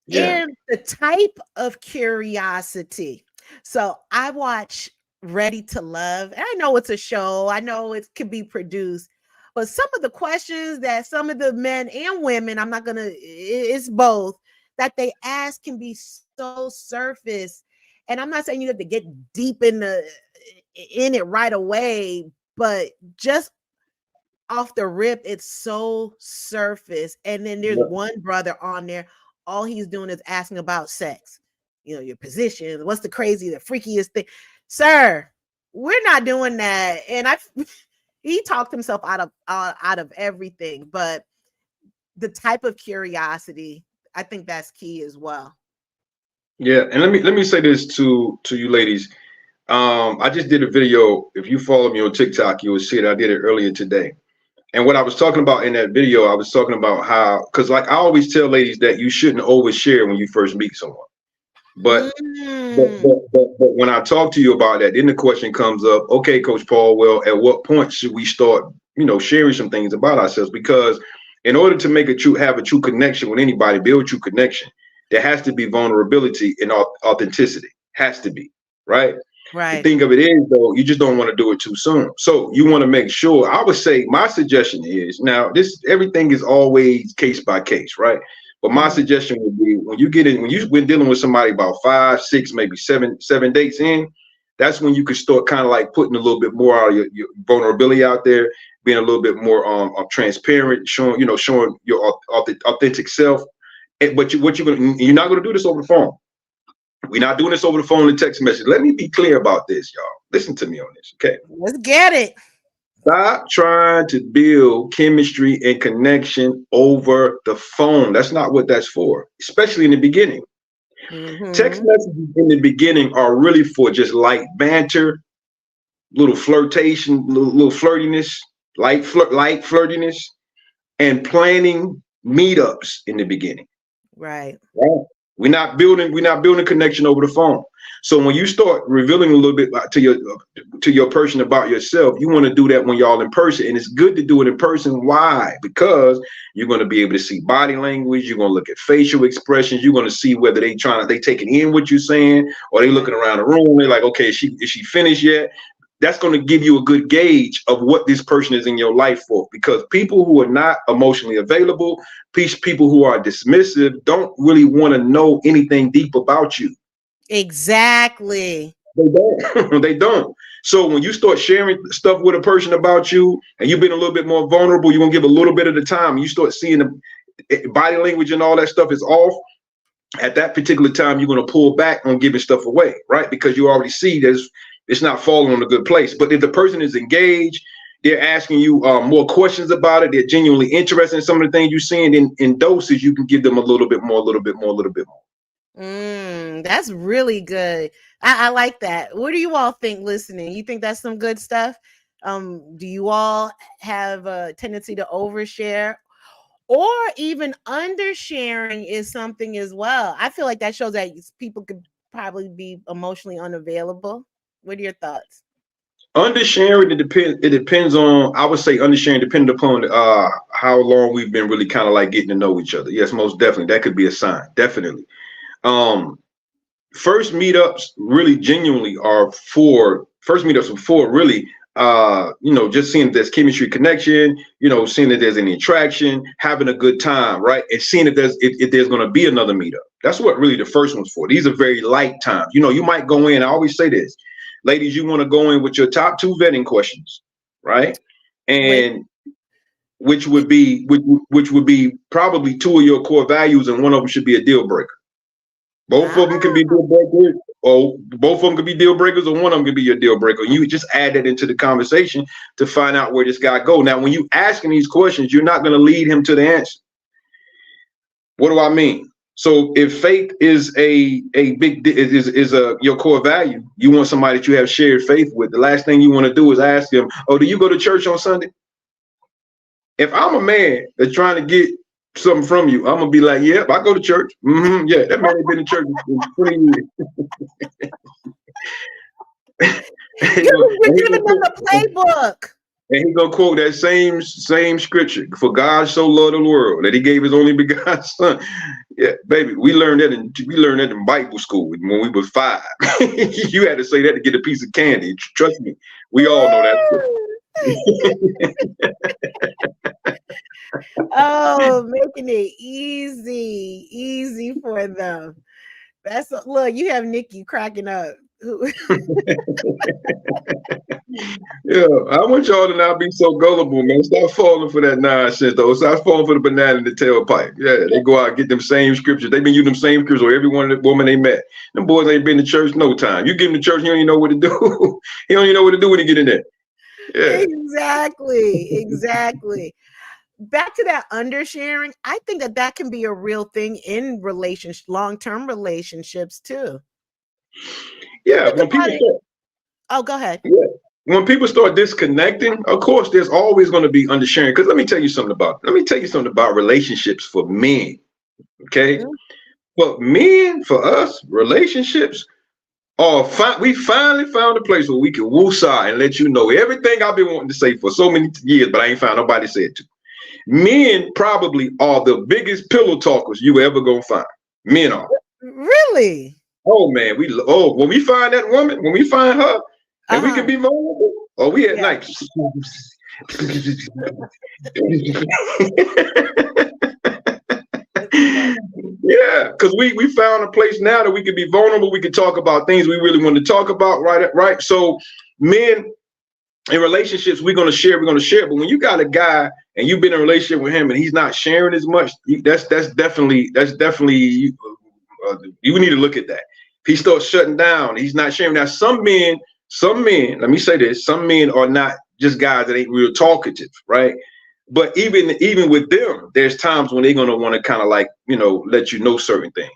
Yeah. And the type of curiosity. So I watch Ready to Love. And I know it's a show. I know it can be produced. But some of the questions that some of the men and women, I'm not gonna, it's both, that they ask can be so surface. And I'm not saying you have to get deep in it right away, but just off the rip, it's so surface. And then there's Yeah. one brother on there, all he's doing is asking about sex, your position, what's the freakiest thing. Sir, we're not doing that. And he talked himself out of everything, but the type of curiosity, I think that's key as well. Yeah. And let me say this to you ladies. I just did a video. If you follow me on TikTok, you will see it. I did it earlier today. And what I was talking about in that video, I was talking about how, because like I always tell ladies that you shouldn't overshare when you first meet someone. But but when I talk to you about that, then the question comes up, okay, Coach Paul, well, at what point should we start, sharing some things about ourselves? Because in order to make have a true connection with anybody, build a true connection, there has to be vulnerability and authenticity. Has to be, right? The Right. thing of it is, though, you just don't want to do it too soon. So you want to make sure. I would say my suggestion is, now this everything is always case by case, right? But my Mhm. suggestion would be, when you get in, when you've been dealing with somebody about 5, 6, maybe seven dates in, that's when you can start kind of like putting a little bit more out of your vulnerability out there, being a little bit more transparent, showing your authentic self. But you're not gonna do this over the phone. We're not doing this over the phone and text message. Let me be clear about this, y'all. Listen to me on this, okay? Let's get it. Stop trying to build chemistry and connection over the phone. That's not what that's for, especially in the beginning. Text Mm-hmm. messages in the beginning are really for just light banter, little flirtation, little flirtiness, light flirtiness, and planning meetups in the beginning. Right. Right. We're not building connection over the phone. So when you start revealing a little bit to your person about yourself, you want to do that when y'all in person. And it's good to do it in person. Why? Because you're going to be able to see body language, you're going to look at facial expressions, you're going to see whether they taking in what you're saying, or they looking around the room, they're like, okay, is she finished yet? That's going to give you a good gauge of what this person is in your life for. Because people who are not emotionally available, people who are dismissive, don't really want to know anything deep about you. Exactly. They don't. They don't. So when you start sharing stuff with a person about you, and you've been a little bit more vulnerable, you're gonna give a little bit of the time, and you start seeing the body language and all that stuff is off. At that particular time, you're gonna pull back on giving stuff away, right? Because you already see it's not falling on a good place. But if the person is engaged, they're asking you more questions about it, they're genuinely interested in some of the things you're seeing, in doses, you can give them a little bit more, a little bit more, a little bit more. That's really good. I like that. What do you all think listening? You think that's some good stuff? Do you all have a tendency to overshare, or even undersharing is something as well? I feel like that shows that people could probably be emotionally unavailable. What are your thoughts? Undersharing, it depends on, I would say undersharing depending upon how long we've been really kind of like getting to know each other. Yes, most definitely. That could be a sign. Definitely. Um First meetups really genuinely are for really just seeing if there's chemistry connection, seeing that there's any attraction, having a good time, right? And seeing if there's going to be another meetup. That's what really the first one's for. These are very light times. You might go in, I always say this, ladies, you want to go in with your top 2 vetting questions, right? Which And which would be probably 2 of your core values, and one of them should be a deal breaker. Both of them can be ah, deal breakers, or both of them could be deal breakers, or one of them could be your deal breaker. You just add that into the conversation to find out where this guy go. Now, when you asking these questions, you're not going to lead him to the answer. What do I mean? So if faith is your core value, you want somebody that you have shared faith with. The last thing you want to do is ask them, "Oh, do you go to church on Sunday?" If I'm a man that's trying to get something from you, I'm gonna be like, "Yep, I go to church. Yeah, that man has been in church for 20 years." you're giving them the playbook. And he gonna quote that same scripture: "For God so loved the world that He gave His only begotten Son." Yeah, baby, we learned that in Bible school when we were 5. You had to say that to get a piece of candy. Trust me, we all know that. Oh, making it easy for them. Look, you have Nikki cracking up. Yeah, I want y'all to not be so gullible, man. Stop falling for that nonsense, though. Stop falling for the banana in the tailpipe. Yeah, they go out and get them same scriptures. They've been using them same scriptures on every one of the woman they met. Them boys ain't been to church no time. You give him to church, he don't even know what to do. He don't even know what to do when he get in there. Yeah. Exactly. Back to that undersharing, I think that can be a real thing in long-term relationships too. Yeah, Think about it. Oh, go ahead. Yeah, when people start disconnecting, of course, there's always going to be undersharing. Because let me tell you something about relationships for men. Okay, Mhm. but men, for us, relationships are fine. We finally found a place where we can woosah and let you know everything I've been wanting to say for so many years, but I ain't found nobody to say it to. Men probably are the biggest pillow talkers you ever gonna find. Men are. Really? Oh man, when we find that woman, when we find her, and we can be vulnerable. Oh, we at night. Yeah, because we found a place now that we can be vulnerable. We can talk about things we really want to talk about, right? So men in relationships, we're gonna share. But when you got a guy and you've been in a relationship with him and he's not sharing as much, that's definitely you need to look at that. If he starts shutting down, he's not sharing. Now, some men, let me say this, some men are not just guys that ain't real talkative, right? But even with them, there's times when they're gonna want to kind of like, let you know certain things.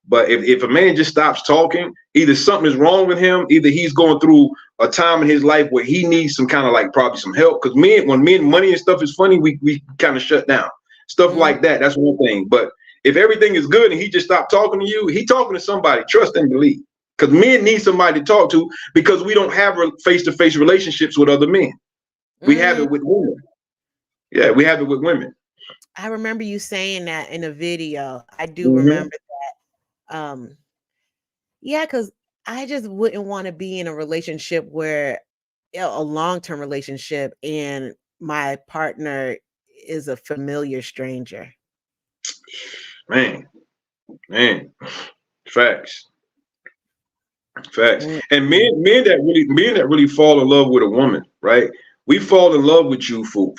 But if a man just stops talking, either something is wrong with him, either he's going through a time in his life where he needs some kind of like probably some help. Because when money and stuff is funny, we kind of shut down. Stuff like that. That's one thing. But if everything is good and he just stopped talking to you, he talking to somebody. Trust and believe. Because men need somebody to talk to because we don't have face-to-face relationships with other men. We have it with women. Yeah, we have it with women. I remember you saying that in a video. I do remember that. Yeah, because I just wouldn't want to be in a relationship where a long-term relationship and my partner is a familiar stranger. Man, facts. And men that really fall in love with a woman, right? We fall in love with you for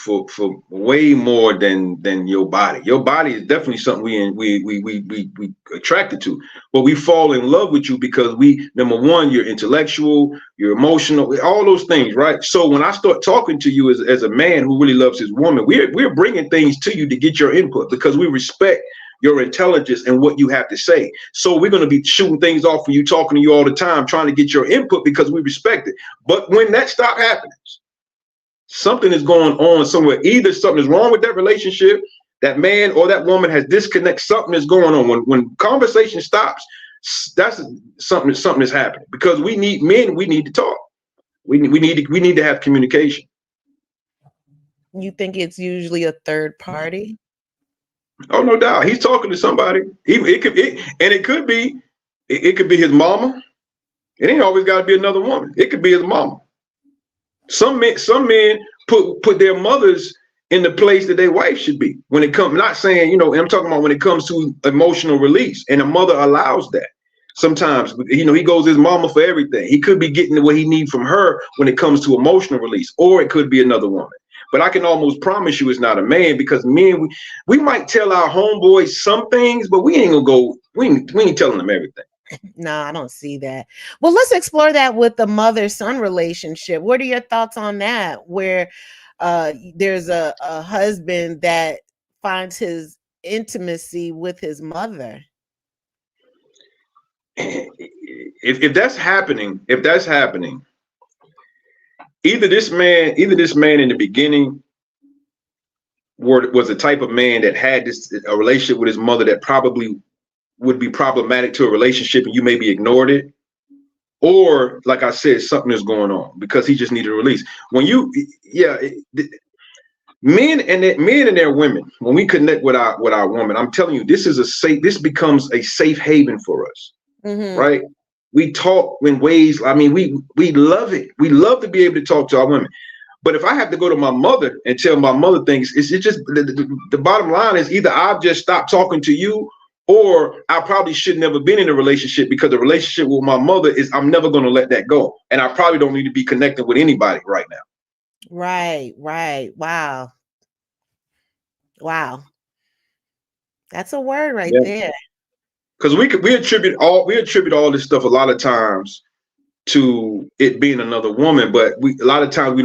way more than your body. Your body is definitely something we attracted to, but we fall in love with you because number one, you're intellectual, you're emotional, all those things, right? So when I start talking to you as a man who really loves his woman, we're bringing things to you to get your input because we respect your intelligence and what you have to say. So we're going to be shooting things off for you, talking to you all the time, trying to get your input because we respect it. But when that stops happening, something is going on somewhere. Either something is wrong with that relationship, that man or that woman has disconnected. Something is going on. When conversation stops, that's something is happening because we need to talk. We need to have communication. You think it's usually a third party? Oh, no doubt. He's talking to somebody. It could be his mama. It ain't always got to be another woman. It could be his mama. Some men put their mothers in the place that their wife should be when it comes. Not saying, I'm talking about when it comes to emotional release, and a mother allows that. Sometimes, he goes to his mama for everything. He could be getting what he needs from her when it comes to emotional release, or it could be another woman. But I can almost promise you it's not a man because men, we might tell our homeboys some things, but we ain't gonna go. We ain't telling them everything. No, I don't see that. Well, let's explore that with the mother-son relationship. What are your thoughts on that? Where there's a husband that finds his intimacy with his mother. If that's happening, either this man in the beginning was the type of man that had a relationship with his mother that probably would be problematic to a relationship and you maybe ignored it, or like I said, something is going on because he just needed a release. Men and their women, when we connect with our woman, I'm telling you, this becomes a safe haven for us, right? We talk in ways. I mean, we love it. We love to be able to talk to our women. But if I have to go to my mother and tell my mother things, it's just the bottom line is either I've just stopped talking to you, or I probably should never been in a relationship because the relationship with my mother is I'm never going to let that go, and I probably don't need to be connected with anybody right now. Right. Wow. That's a word right there. Because we attribute all this stuff a lot of times to it being another woman, but a lot of times we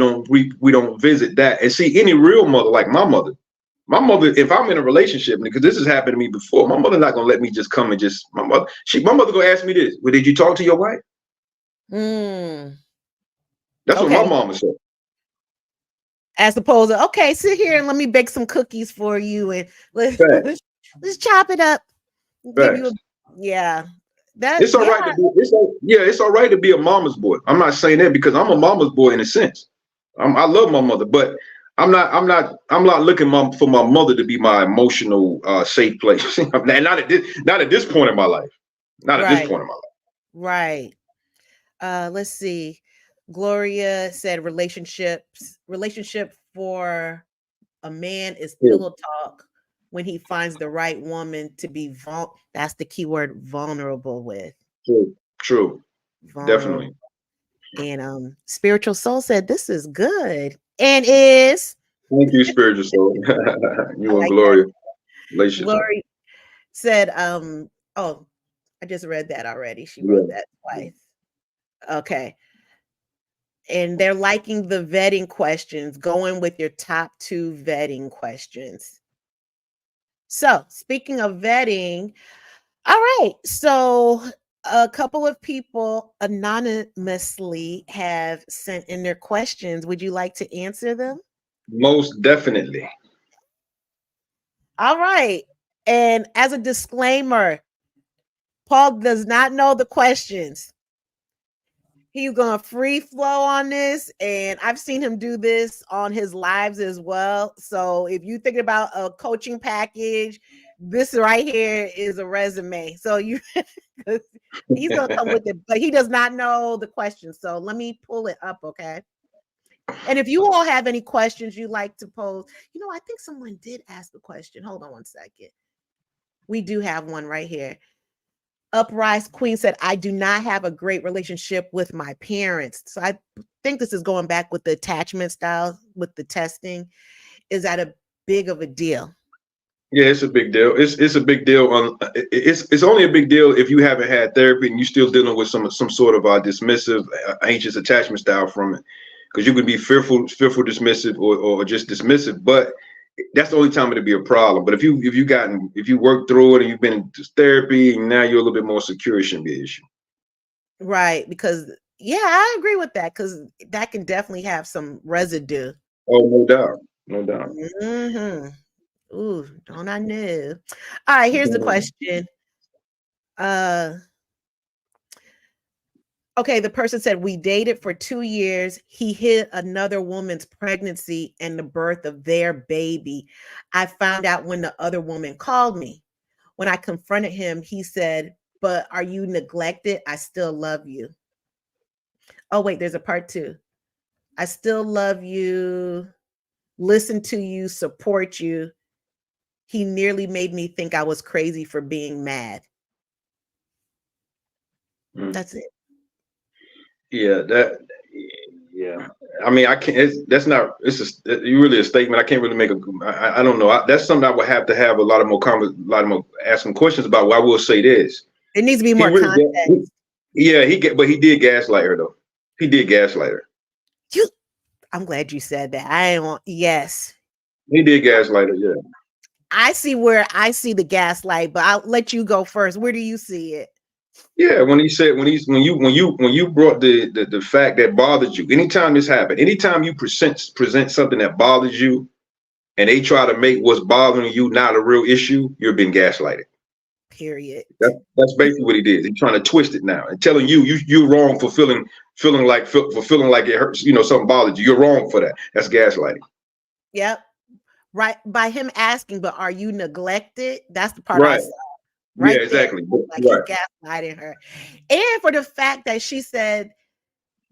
don't visit that and see any real mother like my mother. My mother, if I'm in a relationship, because this has happened to me before, my mother not gonna let me just come and just my mother gonna ask me this: well, did you talk to your wife? That's what my mama said. As opposed to, okay, sit here and let me bake some cookies for you and let's chop it up. Give you it's all right to be, it's all right to be a mama's boy. I'm not saying that because I'm a mama's boy in a sense. I love my mother, but I'm not looking for my mother to be my emotional safe place. Not at this point in my life. Not at this Right. point in my life. Right. Let's see. Gloria said relationship for a man is Yeah, pillow talk when he finds the right woman to be that's the key word, vulnerable with. true. True. Vulnerable. Definitely. And Spiritual Soul said this is good. And is Thank you, spiritual soul. I You and like that. Gloria relationships. Glory said, oh, I just read that already. She wrote Yeah. that twice. Okay. And they're liking the vetting questions, going with your top 2 vetting questions. So, speaking of vetting, all right. So, a couple of people anonymously have sent in their questions. Would you like to answer them? Most definitely. All right. And as a disclaimer, Paul does not know the questions. He's going to free flow on this, and I've seen him do this on his lives as well. So if you're thinking about a coaching package, this right here is a resume. So you he's going to come with it, but he does not know the questions. So let me pull it up, okay? And if you all have any questions you'd like to pose, I think someone did ask a question. Hold on one second. We do have one right here. Uprise Queen said, I do not have a great relationship with my parents. So I think this is going back with the attachment style with the testing. Is that a big of a deal? Yeah, it's a big deal. It's a big deal. It's only a big deal if you haven't had therapy and you're still dealing with some sort of dismissive, anxious attachment style from it. Because you can be fearful, dismissive, or just dismissive. But that's the only time it'll be a problem. But if you work through it and you've been in therapy and now you're a little bit more secure, it shouldn't be an issue. Right. Because I agree with that, because that can definitely have some residue. Oh, no doubt. No doubt. Mm-hmm. Ooh, don't I know? All right, here's the question. Okay, the person said, we dated for 2 years. He hid another woman's pregnancy and the birth of their baby. I found out when the other woman called me. When I confronted him, he said, but are you neglected? I still love you. Oh, wait, there's a part 2. I still love you, listen to you, support you. He nearly made me think I was crazy for being mad. That's it. Yeah, yeah. I mean, I can't. That's not. It's really a statement. I can't really make a. I don't know. That's something I would have to have a lot more asking questions about. Well, I will say this. It needs to be more context. But he did gaslight her though. He did gaslight her. I'm glad you said that. Yes. He did gaslight her. Yeah. I see where I see the gaslight, but I'll let you go first. Where do you see it? Yeah, when you brought the fact that bothered you, anytime this happened, anytime you present something that bothers you, and they try to make what's bothering you not a real issue, you're being gaslighted. Period. That's basically what he did. He's trying to twist it now and telling you're wrong for feeling like it hurts. Something bothered you. You're wrong for that. That's gaslighting. Yep. Right. By him asking, but are you neglected? That's the part right. I saw. Right. Yeah, exactly. Like he's gaslighting her. And for the fact that she said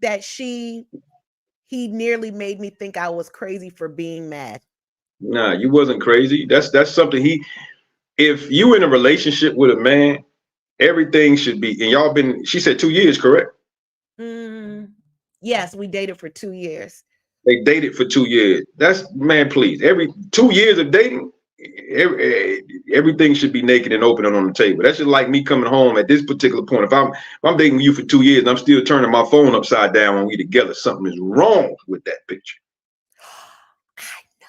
that he nearly made me think I was crazy for being mad. Nah, you wasn't crazy. That's something if you in a relationship with a man, everything should be, and y'all been, she said 2 years, correct? Yes, we dated for 2 years. They dated for 2 years. That's, man, please. Every 2 years of dating, everything should be naked and open and on the table. That's just like me coming home at this particular point. If I'm dating you for 2 years and I'm still turning my phone upside down when we together, something is wrong with that picture. I know.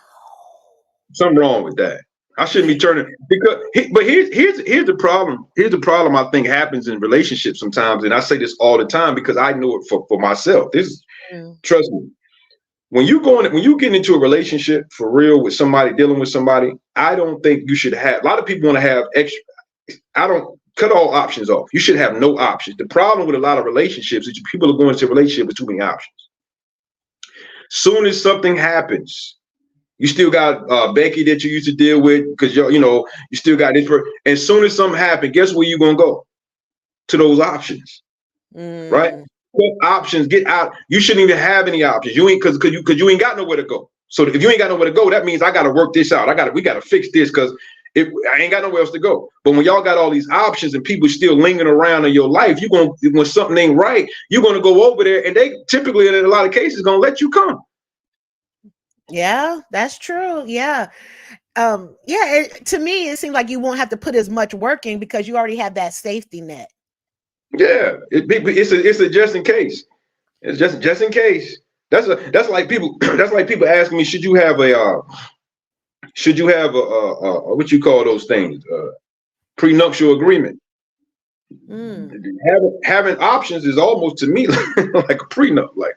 Something wrong with that. I shouldn't be turning, but here's the problem. Here's the problem I think happens in relationships sometimes, and I say this all the time because I know it for myself. Trust me. When you get into a relationship for real with somebody, dealing with somebody, I don't think you should have. A lot of people want to have extra. I don't cut all options off. You should have no options. The problem with a lot of relationships is people are going into a relationship with too many options. Soon as something happens, You still got Becky that you used to deal with because you still got this. As soon as something happens, guess where you gonna go? To those options, right? Get options, get out. You shouldn't even have any options. You ain't because you ain't got nowhere to go. So if you ain't got nowhere to go, that means I got to work this out. We got to fix this because I ain't got nowhere else to go. But when y'all got all these options and people still lingering around in your life, when something ain't right, you're gonna go over there, and they typically in a lot of cases gonna let you come. Yeah, that's true. Yeah. To me, it seems like you won't have to put as much work in because you already have that safety net. Yeah, it's a just in case. It's just in case. That's like people. That's like people asking me, should you have a what you call those things? Prenuptial agreement. Having options is almost to me like a prenup. Like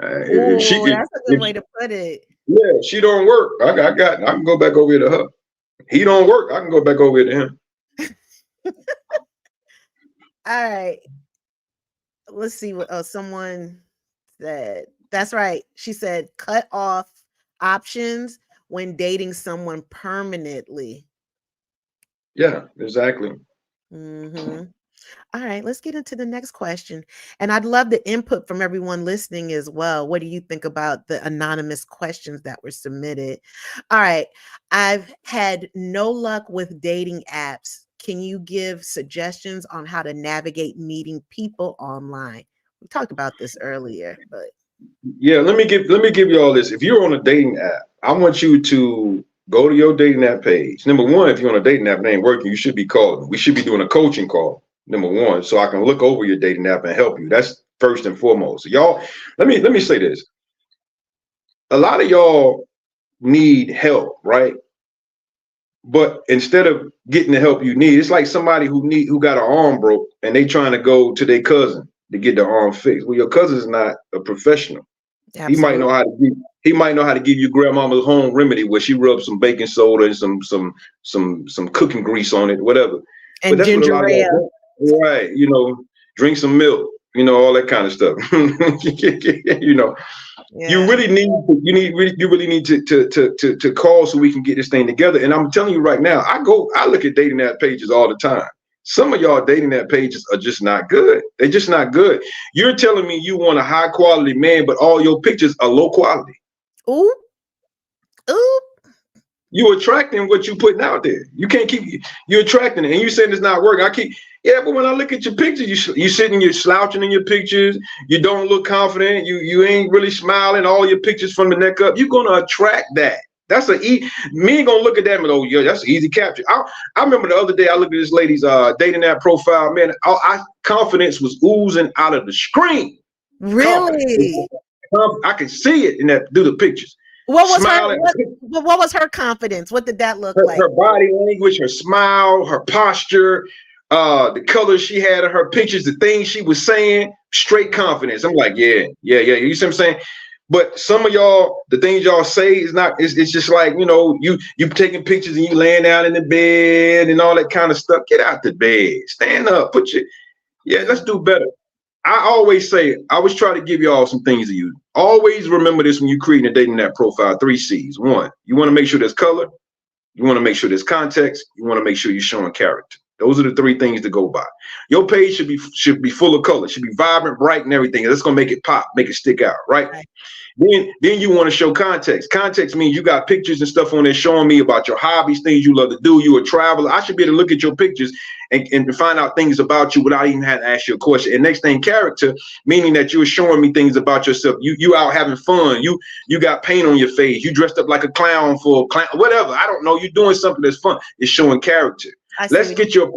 if she can, that's a good way to put it. Yeah, if she don't work, I can go back over here to her. He don't work, I can go back over here to him. All right. Let's see what someone said. That's right. She said, cut off options when dating someone permanently. Yeah, exactly. All right, let's get into the next question. And I'd love the input from everyone listening as well. What do you think about the anonymous questions that were submitted? All right, I've had no luck with dating apps. Can you give suggestions on how to navigate meeting people online? We talked about this earlier, but yeah, let me give you all this. If you're on a dating app, I want you to go to your dating app page. Number one, if you're on a dating app and it ain't working, you should be calling. We should be doing a coaching call. Number one, so I can look over your dating app and help you. That's first and foremost. So y'all, let me say this. A lot of y'all need help, right? But instead of getting the help you need, it's like somebody who got an arm broke and they trying to go to their cousin to get the arm fixed. Well, your cousin's not a professional. Absolutely. He might know how to give you grandmama's home remedy where she rubs some baking soda and some cooking grease on it, whatever. And but that's ginger what a lot of right, drink some milk, all that kind of stuff. Yeah. You really need to call so we can get this thing together. And I'm telling you right now, I look at dating app pages all the time. Some of y'all dating app pages are just not good. They're just not good. You're telling me you want a high quality man, but all your pictures are low quality. Ooh. You attracting what you putting out there. You can't keep you attracting it, and you saying it's not working. But when I look at your pictures, you sitting, you're slouching in your pictures. You don't look confident. You ain't really smiling. All your pictures from the neck up. You're gonna attract that. That's me ain't gonna look at that and go, yeah, that's an easy capture. I remember the other day I looked at this lady's dating app profile. Man, confidence was oozing out of the screen. Really? I could see it in that through the pictures. What was her confidence? What did that look like? Her body language, her smile, her posture, the colors she had in her pictures, the things she was saying, straight confidence. I'm like, yeah. You see what I'm saying? But some of y'all, the things y'all say is not. It's just like you taking pictures and you laying down in the bed and all that kind of stuff. Get out the bed, stand up, let's do better. I always say, I always try to give y'all some things to use. Always remember this when you're creating a dating app profile. 3 C's. 1, you want to make sure there's color. You want to make sure there's context. You want to make sure you're showing character. Those are the 3 things to go by. Your page should be full of color. Should be vibrant, bright, and everything. That's gonna make it pop, make it stick out, right? Then you want to show context. Context means you got pictures and stuff on there showing me about your hobbies, things you love to do. You're a traveler. I should be able to look at your pictures and find out things about you without even having to ask you a question. And next thing, character, meaning that you're showing me things about yourself. You out having fun. You got paint on your face. You dressed up like a clown for a clown, whatever. I don't know. You're doing something that's fun. It's showing character. Let's get your.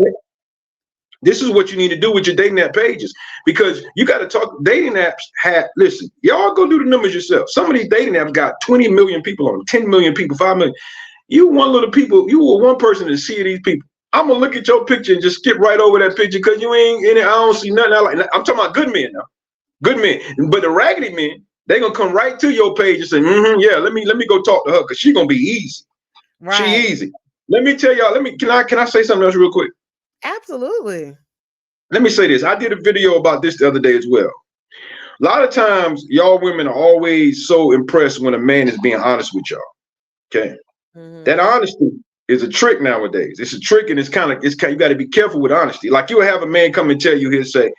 This is what you need to do with your dating app pages, because you got to talk. Dating apps listen, y'all go do the numbers yourself. Some of these dating apps got 20 million people on them, 10 million people, 5 million. You were one person to see these people. I'm gonna look at your picture and just skip right over that picture because you ain't in it. I don't see nothing. I'm talking about good men now, good men. But the raggedy men, they gonna come right to your page and say, yeah, let me go talk to her because she gonna be easy. Right. She easy. Let me tell y'all. Can I say something else real quick? Absolutely. Let me say this. I did a video about this the other day as well. A lot of times, y'all women are always so impressed when a man is being honest with y'all. Okay. That Mhm. honesty is a trick nowadays. It's a trick, and it's kind of you got to be careful with honesty. Like you'll have a man come and tell you, he'll say,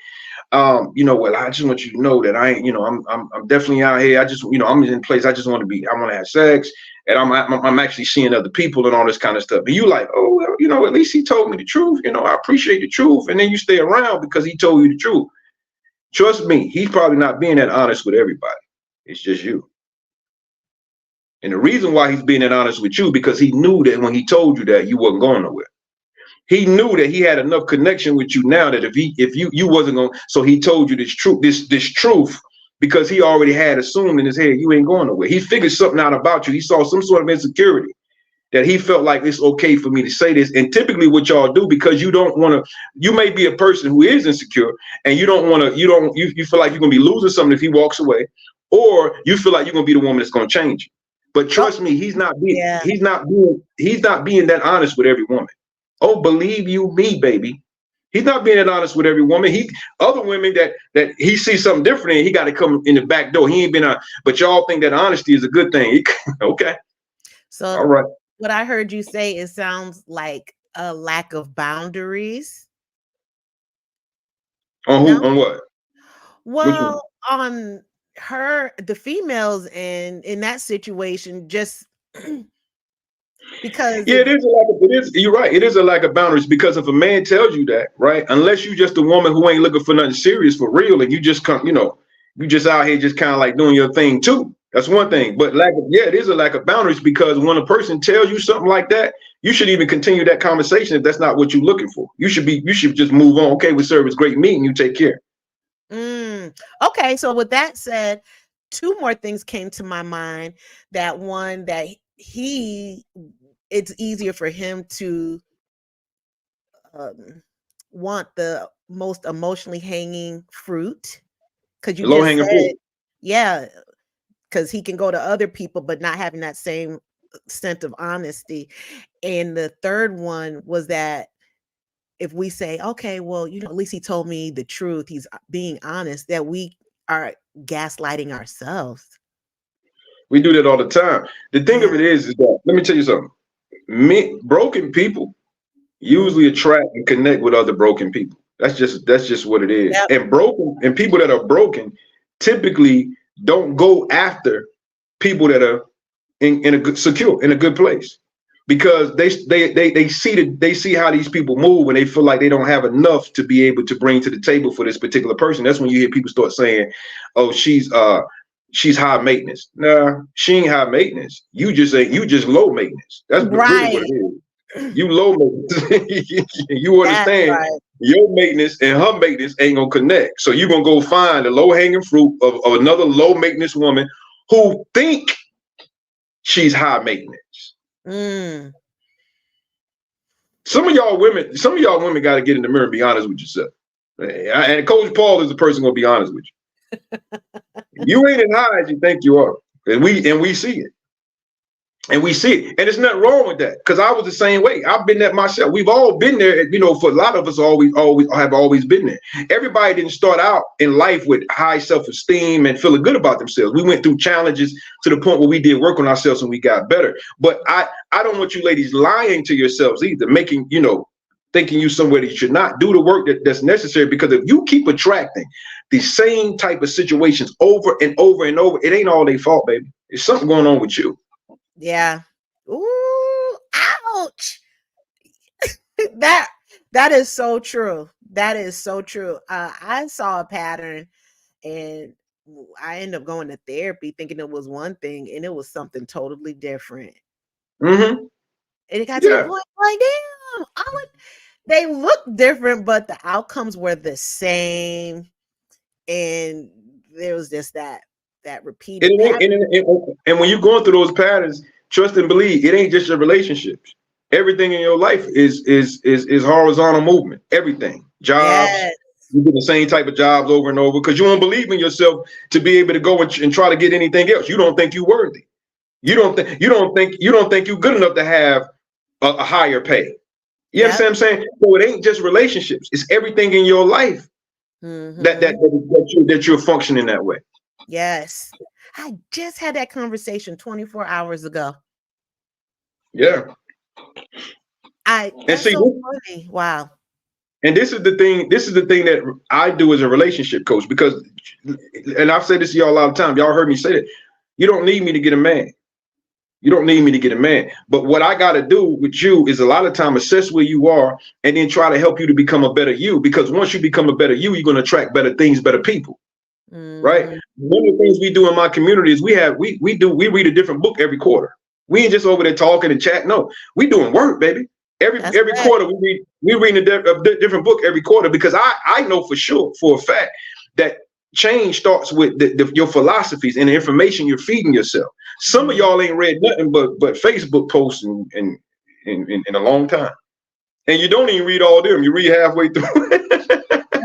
you know, well, I just want you to know that I ain't, you know, I'm definitely out here. I just, you know, I'm in place. I just want to be, I want to have sex, and I'm actually seeing other people and all this kind of stuff. And you like, oh, well, you know, at least he told me the truth. You know, I appreciate the truth. And then you stay around because he told you the truth. Trust me, he's probably not being that honest with everybody. It's just you. And the reason why he's being that honest with you, because he knew that when he told you that, you wasn't going nowhere. He knew that he had enough connection with you now that if you wasn't going, so he told you this truth, because he already had assumed in his head you ain't going nowhere. He figured something out about you. He saw some sort of insecurity that he felt like it's okay for me to say this. And typically what y'all do, because you don't want to, you may be a person who is insecure, and you don't want to, you feel like you're gonna be losing something if he walks away, or you feel like you're gonna be the woman that's gonna change you. But Oh, trust me, yeah. he's not being that honest with every woman. Oh, believe you me, baby. He's not being that honest with every woman. Other women that he sees something different in, he got to come in the back door. He ain't been but y'all think that honesty is a good thing. Okay. All So right. what I heard you say, it sounds like a lack of boundaries. On No? who? On what? Which one? Well, on the females in that situation, just because Yeah, if it is a lack of, it is, you're right. It is a lack of boundaries, because if a man tells you that, right, unless you just a woman who ain't looking for nothing serious for real, and you just come, you just out here just kind of like doing your thing too. That's one thing. But it is a lack of boundaries, because when a person tells you something like that, you should even continue that conversation if that's not what you're looking for. You should just move on. Okay, we serve, it's great meeting. You take care. Okay, so with that said, two more things came to my mind. That one, that it's easier for him to um, want the most emotionally hanging fruit, because you Low just hanging said, fruit. yeah, because he can go to other people but not having that same sense of honesty. And the third one was that if we say, okay, well, at least he told me the truth, he's being honest, that we are gaslighting ourselves. We do that all the time. The thing Yeah. of it is that, let me tell you something. Broken people Mm. usually attract and connect with other broken people. That's just what it is. Yep. And people that are broken typically don't go after people that are in a good place, because they see how these people move, and they feel like they don't have enough to be able to bring to the table for this particular person. That's when you hear people start saying, "Oh, she's high maintenance." Nah, she ain't high maintenance. You just low maintenance. That's really what Right. it is. You low maintenance. You That's understand? right. Your maintenance and her maintenance ain't gonna connect. So you're gonna go find the low hanging fruit of another low maintenance woman who think she's high maintenance. Mm. Some of y'all women got to get in the mirror and be honest with yourself. And Coach Paul is the person gonna be honest with you. You ain't as high as you think you are, and we see it. And we see it, and there's nothing wrong with that, because I was the same way. I've been there myself. We've all been there. For a lot of us, always been there. Everybody didn't start out in life with high self-esteem and feeling good about themselves. We went through challenges to the point where we did work on ourselves and we got better. But I don't want you ladies lying to yourselves either, thinking you somewhere that you should not. Do the work that's necessary, because if you keep attracting the same type of situations over and over and over, it ain't all their fault, baby. There's something going on with you. Yeah. Ooh, ouch. That is so true. That is so true. I saw a pattern, and I ended up going to therapy thinking it was one thing, and it was something totally different. Mm-hmm. And it got to the Yeah. point like, damn, they look different, but the outcomes were the same. And there was just that repeated pattern. And when you're going through those patterns, trust and believe, it ain't just your relationships. Everything in your life is horizontal movement. Everything, jobs. Yes. You do the same type of jobs over and over because you don't believe in yourself to be able to go and try to get anything else. You don't think you're worthy. You don't think you're good enough to have a higher pay. You Yep. understand what I'm saying? So it ain't just relationships. It's everything in your life that you're functioning that way. Yes. I just had that conversation 24 hours ago. Yeah. And That's see, so funny. Wow. and this is the thing. This is the thing that I do as a relationship coach, because, and I've said this to y'all a lot of times. Y'all heard me say that. You don't need me to get a man. You don't need me to get a man. But what I got to do with you is a lot of time assess where you are and then try to help you to become a better you. Because once you become a better you, you're going to attract better things, better people. Right. One of the things we do in my community is we read a different book every quarter. We ain't just over there talking and chat. No, we doing work, baby. Every quarter we read a different book every quarter, because I know for sure, for a fact, that change starts with your philosophies and the information you're feeding yourself. Some of y'all ain't read nothing but Facebook posts in a long time, and you don't even read all of them. You read halfway through.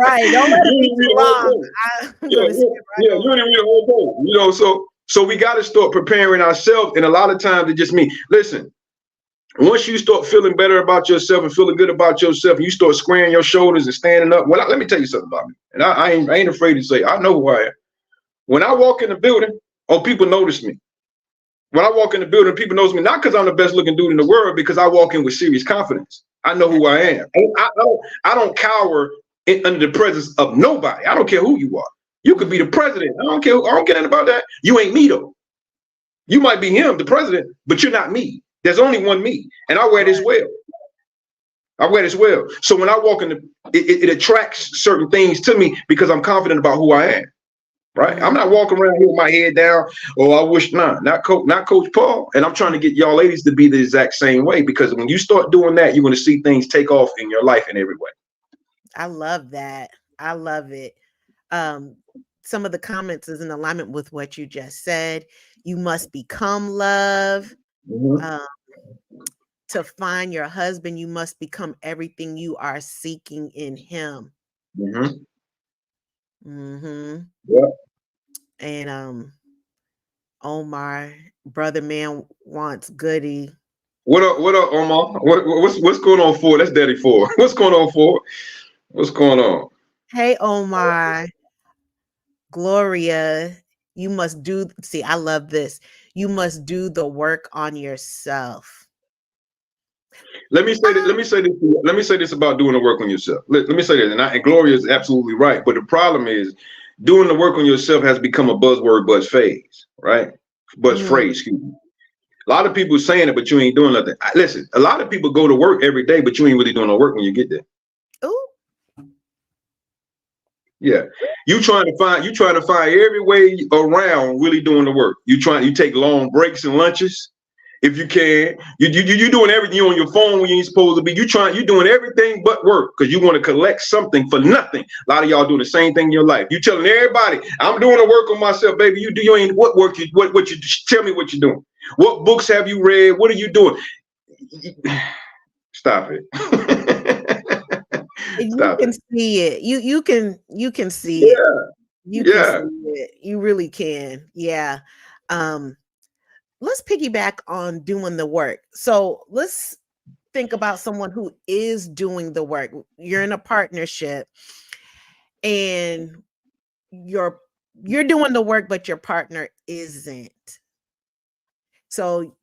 Right. Don't let it be too long. You don't even read the whole post. So we got to start preparing ourselves, and a lot of times it just means, listen. Once you start feeling better about yourself and feeling good about yourself, and you start squaring your shoulders and standing up. Well, let me tell you something about me. And I ain't afraid to say, I know who I am. When I walk in the building, people notice me. When I walk in the building, people notice me, not because I'm the best looking dude in the world, because I walk in with serious confidence. I know who I am. I don't cower under the presence of nobody. I don't care who you are. You could be the president. I don't care. I don't care anything about that. You ain't me, though. You might be him, the president, but you're not me. There's only one me, and I wear this well. I wear this well. So when I walk in, it attracts certain things to me because I'm confident about who I am. Right? I'm not walking around here with my head down. Oh, I wish not Coach Paul. And I'm trying to get y'all ladies to be the exact same way, because when you start doing that, you're going to see things take off in your life in every way. I love that. I love it. Some of the comments is in alignment with what you just said. You must become love. To find your husband, you must become everything you are seeking in him. Yeah. And Omar, brother man wants goodie. What up, Omar? What's going on for? That's Daddy for. What's going on for? What's going on? Hey, Omar. Gloria, you must see, I love this. You must do the work on yourself. Let me say this about doing the work on yourself. Let me say that, and Gloria is absolutely right. But the problem is, doing the work on yourself has become a buzzword, buzz phrase, right? Buzz phrase, excuse me. A lot of people are saying it, but you ain't doing nothing. Listen, a lot of people go to work every day, but you ain't really doing no work when you get there. Ooh. Yeah, you trying to find every way around really doing the work. You take long breaks and lunches. If you can, you doing everything on your phone when you ain't supposed to be. You doing everything but work, because you want to collect something for nothing. A lot of y'all doing the same thing in your life. You telling everybody, I'm doing the work on myself, baby. You ain't what work you tell me what you're doing. What books have you read? What are you doing? Stop it. You can see it. You can see it. You can see it. You really can. Yeah. Let's piggyback on doing the work. So let's think about someone who is doing the work. You're in a partnership and you're doing the work, but your partner isn't. So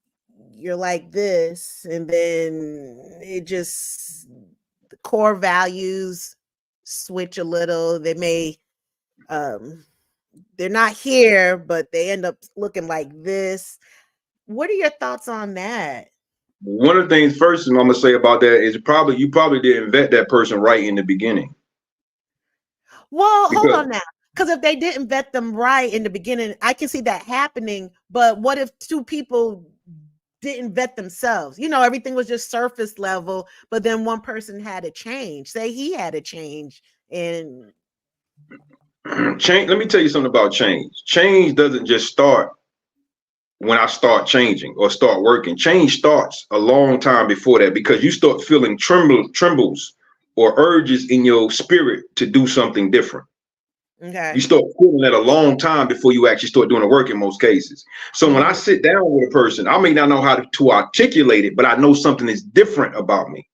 you're like this, and then the core values switch a little. They may, they're not here, but they end up looking like this. What are your thoughts on that? One of the things first I'm gonna say about that is you probably didn't vet that person right in the beginning. Well, hold on now. Because if they didn't vet them right in the beginning, I can see that happening. But what if two people didn't vet themselves? Everything was just surface level, but then one person had to change. Say he had to change. And change. Let me tell you something about change. Change doesn't just start when I start changing or start working. Change starts a long time before that, because you start feeling trembles or urges in your spirit to do something different. Okay. You start feeling that a long time before you actually start doing the work in most cases. So when I sit down with a person, I may not know how to articulate it, but I know something is different about me,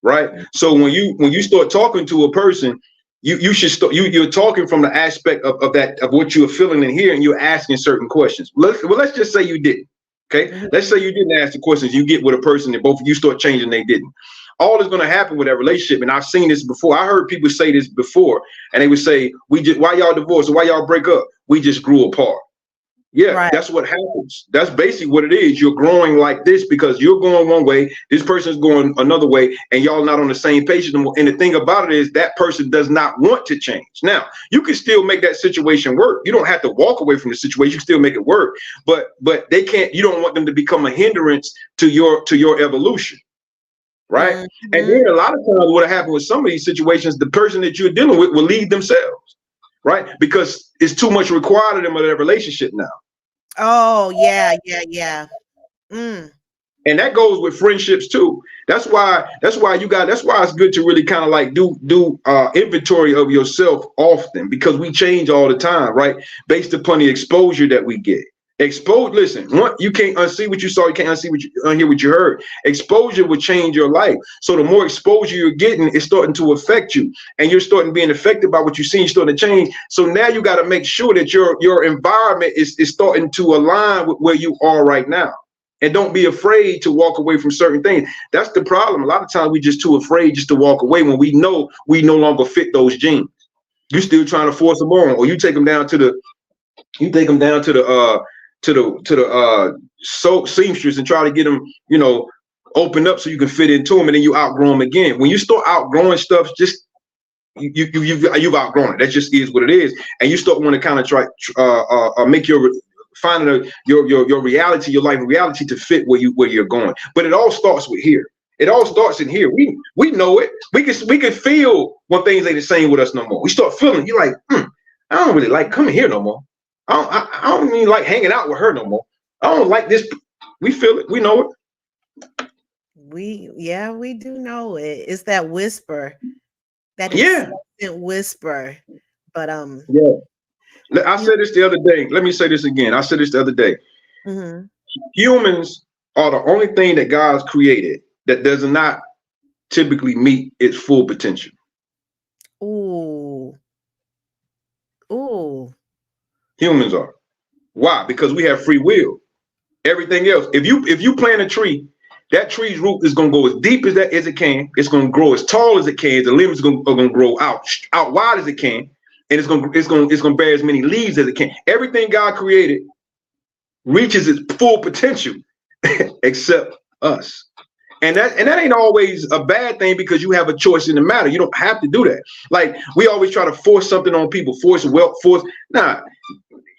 right? So when you start talking to a person, you should start. You're talking from the aspect of what you're feeling and hearing. You're asking certain questions. Let's just say you didn't. Okay, let's say you didn't ask the questions, you get with a person and both of you start changing, they didn't. All is going to happen with that relationship, and I've seen this before. I heard people say this before, and they would say, "We just why y'all divorced or why y'all break up? We just grew apart." Yeah, Right. that's what happens. That's basically what it is. You're growing like this because you're going one way, this person's going another way, and y'all not on the same page anymore. And the thing about it is that person does not want to change. Now, you can still make that situation work. You don't have to walk away from the situation. You can still make it work. But they can't, you don't want them to become a hindrance to your evolution. Right. Mm-hmm. And then a lot of times what happened with some of these situations, the person that you're dealing with will leave themselves. Right. Because it's too much required of them of their relationship now. Oh, yeah. Mm. And that goes with friendships too. That's why that's why it's good to really kind of like do inventory of yourself often, because we change all the time, right? Based upon the exposure that we get. Listen, you can't unsee what you saw, you can't unhear what you heard. Exposure will change your life. So the more exposure you're getting, it's starting to affect you, and you're starting being affected by what you're seeing, you're starting to change. So now you got to make sure that your environment is starting to align with where you are right now. And don't be afraid to walk away from certain things. That's the problem. A lot of times we just too afraid just to walk away when we know we no longer fit those genes. You still trying to force them on, or you take them down to the seamstress and try to get them, open up so you can fit into them, and then you outgrow them again. When you start outgrowing stuff, just you've outgrown it. That just is what it is, and you start wanting to kind of try make your reality, your life reality to fit where you're going. But it all starts with here. It all starts in here. We know it. We can feel when things ain't the same with us no more. We start feeling. You're like, I don't really like coming here no more. I don't even like hanging out with her no more. I don't like this. We feel it. We know it. We do know it. It's that whisper, that insistent whisper. But I said this the other day. Let me say this again. I said this the other day. Mm-hmm. Humans are the only thing that God's created that does not typically meet its full potential. Ooh. Humans are. Why? Because we have free will. Everything else, if you plant a tree, that tree's root is gonna go as deep as it can. It's gonna grow as tall as it can. The limbs are gonna grow out wide as it can, and it's gonna bear as many leaves as it can. Everything God created reaches its full potential, except us. And that ain't always a bad thing, because you have a choice in the matter. You don't have to do that. Like, we always try to force something on people, force wealth, Nah,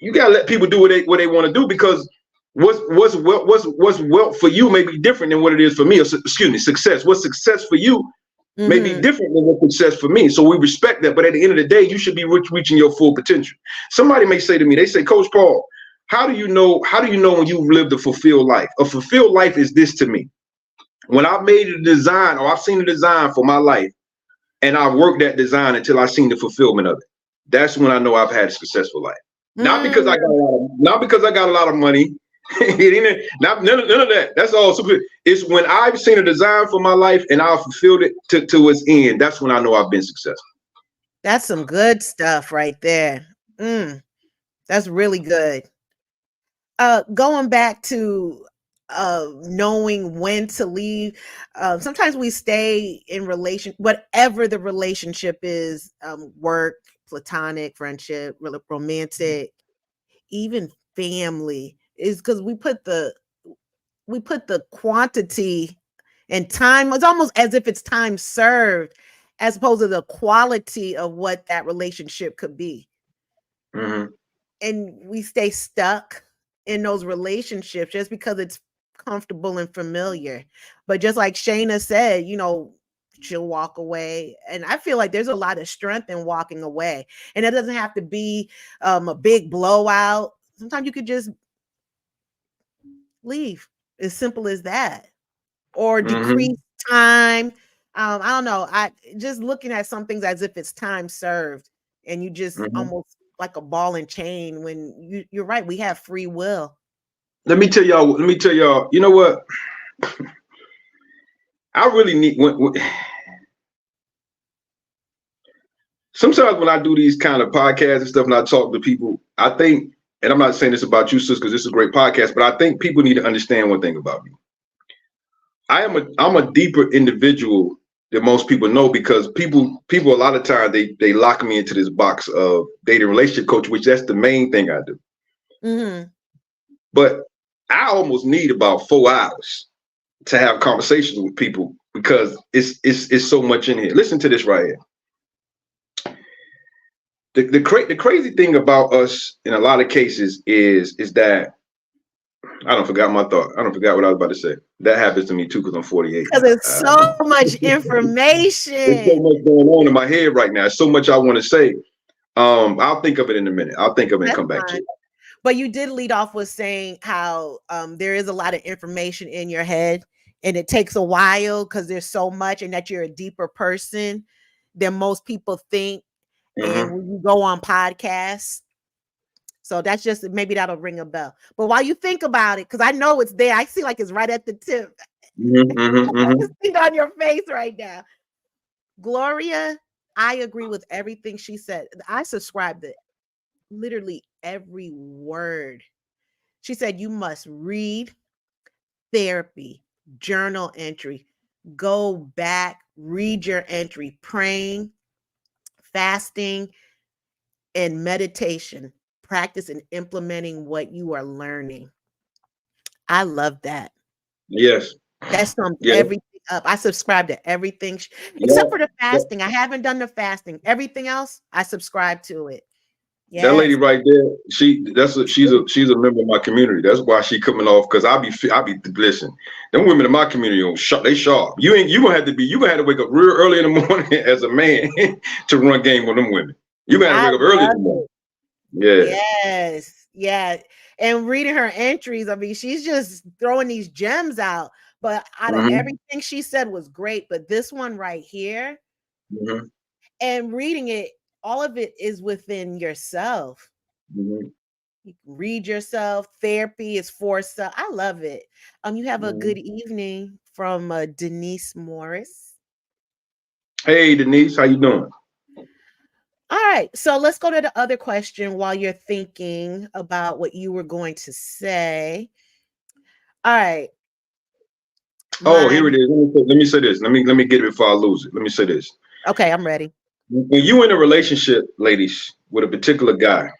you gotta let people do what they want to do, because what's wealth for you may be different than what it is for me. Or, excuse me, success. What's success for you may be different than what's success for me. So we respect that. But at the end of the day, you should be reaching your full potential. Somebody may say to me, they say, Coach Paul, how do you know when you've lived a fulfilled life? A fulfilled life is this to me. When I've made a design, or I've seen a design for my life, and I've worked that design until I've seen the fulfillment of it, that's when I know I've had a successful life. Not because I got a lot of money. None of that. That's all super. It's when I've seen a design for my life and I've fulfilled it to its end. That's when I know I've been successful. That's some good stuff right there. That's really good. Going back to knowing when to leave. Sometimes we stay in whatever the relationship is, work, platonic, friendship, romantic, even family, is because we put the quantity and time. It's almost as if it's time served, as opposed to the quality of what that relationship could be. Mm-hmm. And we stay stuck in those relationships just because it's comfortable and familiar. But just like Shayna said, she'll walk away. And I feel like there's a lot of strength in walking away. And it doesn't have to be a big blowout. Sometimes you could just leave. As simple as that. Or decrease time. I don't know. I just looking at some things as if it's time served, and you just almost like a ball and chain, when you're right. We have free will. Let me tell y'all, you know what? I really need, sometimes when I do these kind of podcasts and stuff and I talk to people, I think and I'm not saying this about you, sis, because this is a great podcast, but I think people need to understand one thing about me. I'm a deeper individual than most people know, because people a lot of times they lock me into this box of dating relationship coach, which that's the main thing I do. Mm-hmm. But I almost need about 4 hours to have conversations with people, because it's so much in here. Listen to this right here. The crazy thing about us in a lot of cases is that I don't forgot my thought. I don't forgot what I was about to say. That happens to me too, because I'm 48. Because it's so much There's so information. much going on in my head right now. So much I want to say. I'll think of it in a minute. I'll think of it and That's come back to fine. it. But you did lead off with saying how there is a lot of information in your head, and it takes a while because there's so much, and that you're a deeper person than most people think. And Mm-hmm. when you go on podcasts, so that's just, maybe that'll ring a bell. But while you think about it, because I know it's there, I see like it's right at the tip. Mm-hmm, mm-hmm, I mm-hmm. can see it on your face right now. Gloria, I agree with everything she said. I subscribe to literally every word. She said you must read, therapy, journal entry, go back, read your entry, praying, fasting, and meditation. Practice and implementing what you are learning. I love that. Yes. That sums Yeah. everything up. I subscribe to everything, Yeah. except for the Yeah. fasting. I haven't done the fasting. Everything else, I subscribe to it. That lady Yes. right there, she's a member of my community. That's why she coming off, because I be listen. Them women in my community on they sharp. You gonna have to wake up real early in the morning as a man to run game with them women. You gonna have to I wake up early in the love morning. it. Yeah. Yes. Yeah. And reading her entries, I mean, she's just throwing these gems out. But out of Mm-hmm. everything she said was great. But this one right here, Mm-hmm. and reading it, all of it is within yourself. Mm-hmm. You can read yourself. Therapy is for self. I love it. You have a Mm-hmm. good evening from Denise Morris. Hey Denise, how you doing? All right, so let's go to the other question while you're thinking about what you were going to say. All right, Oh, here it mine. is. Let me say this. Let me get it before I lose it. Let me say this. Okay, I'm ready. When you in a relationship, ladies, with a particular guy,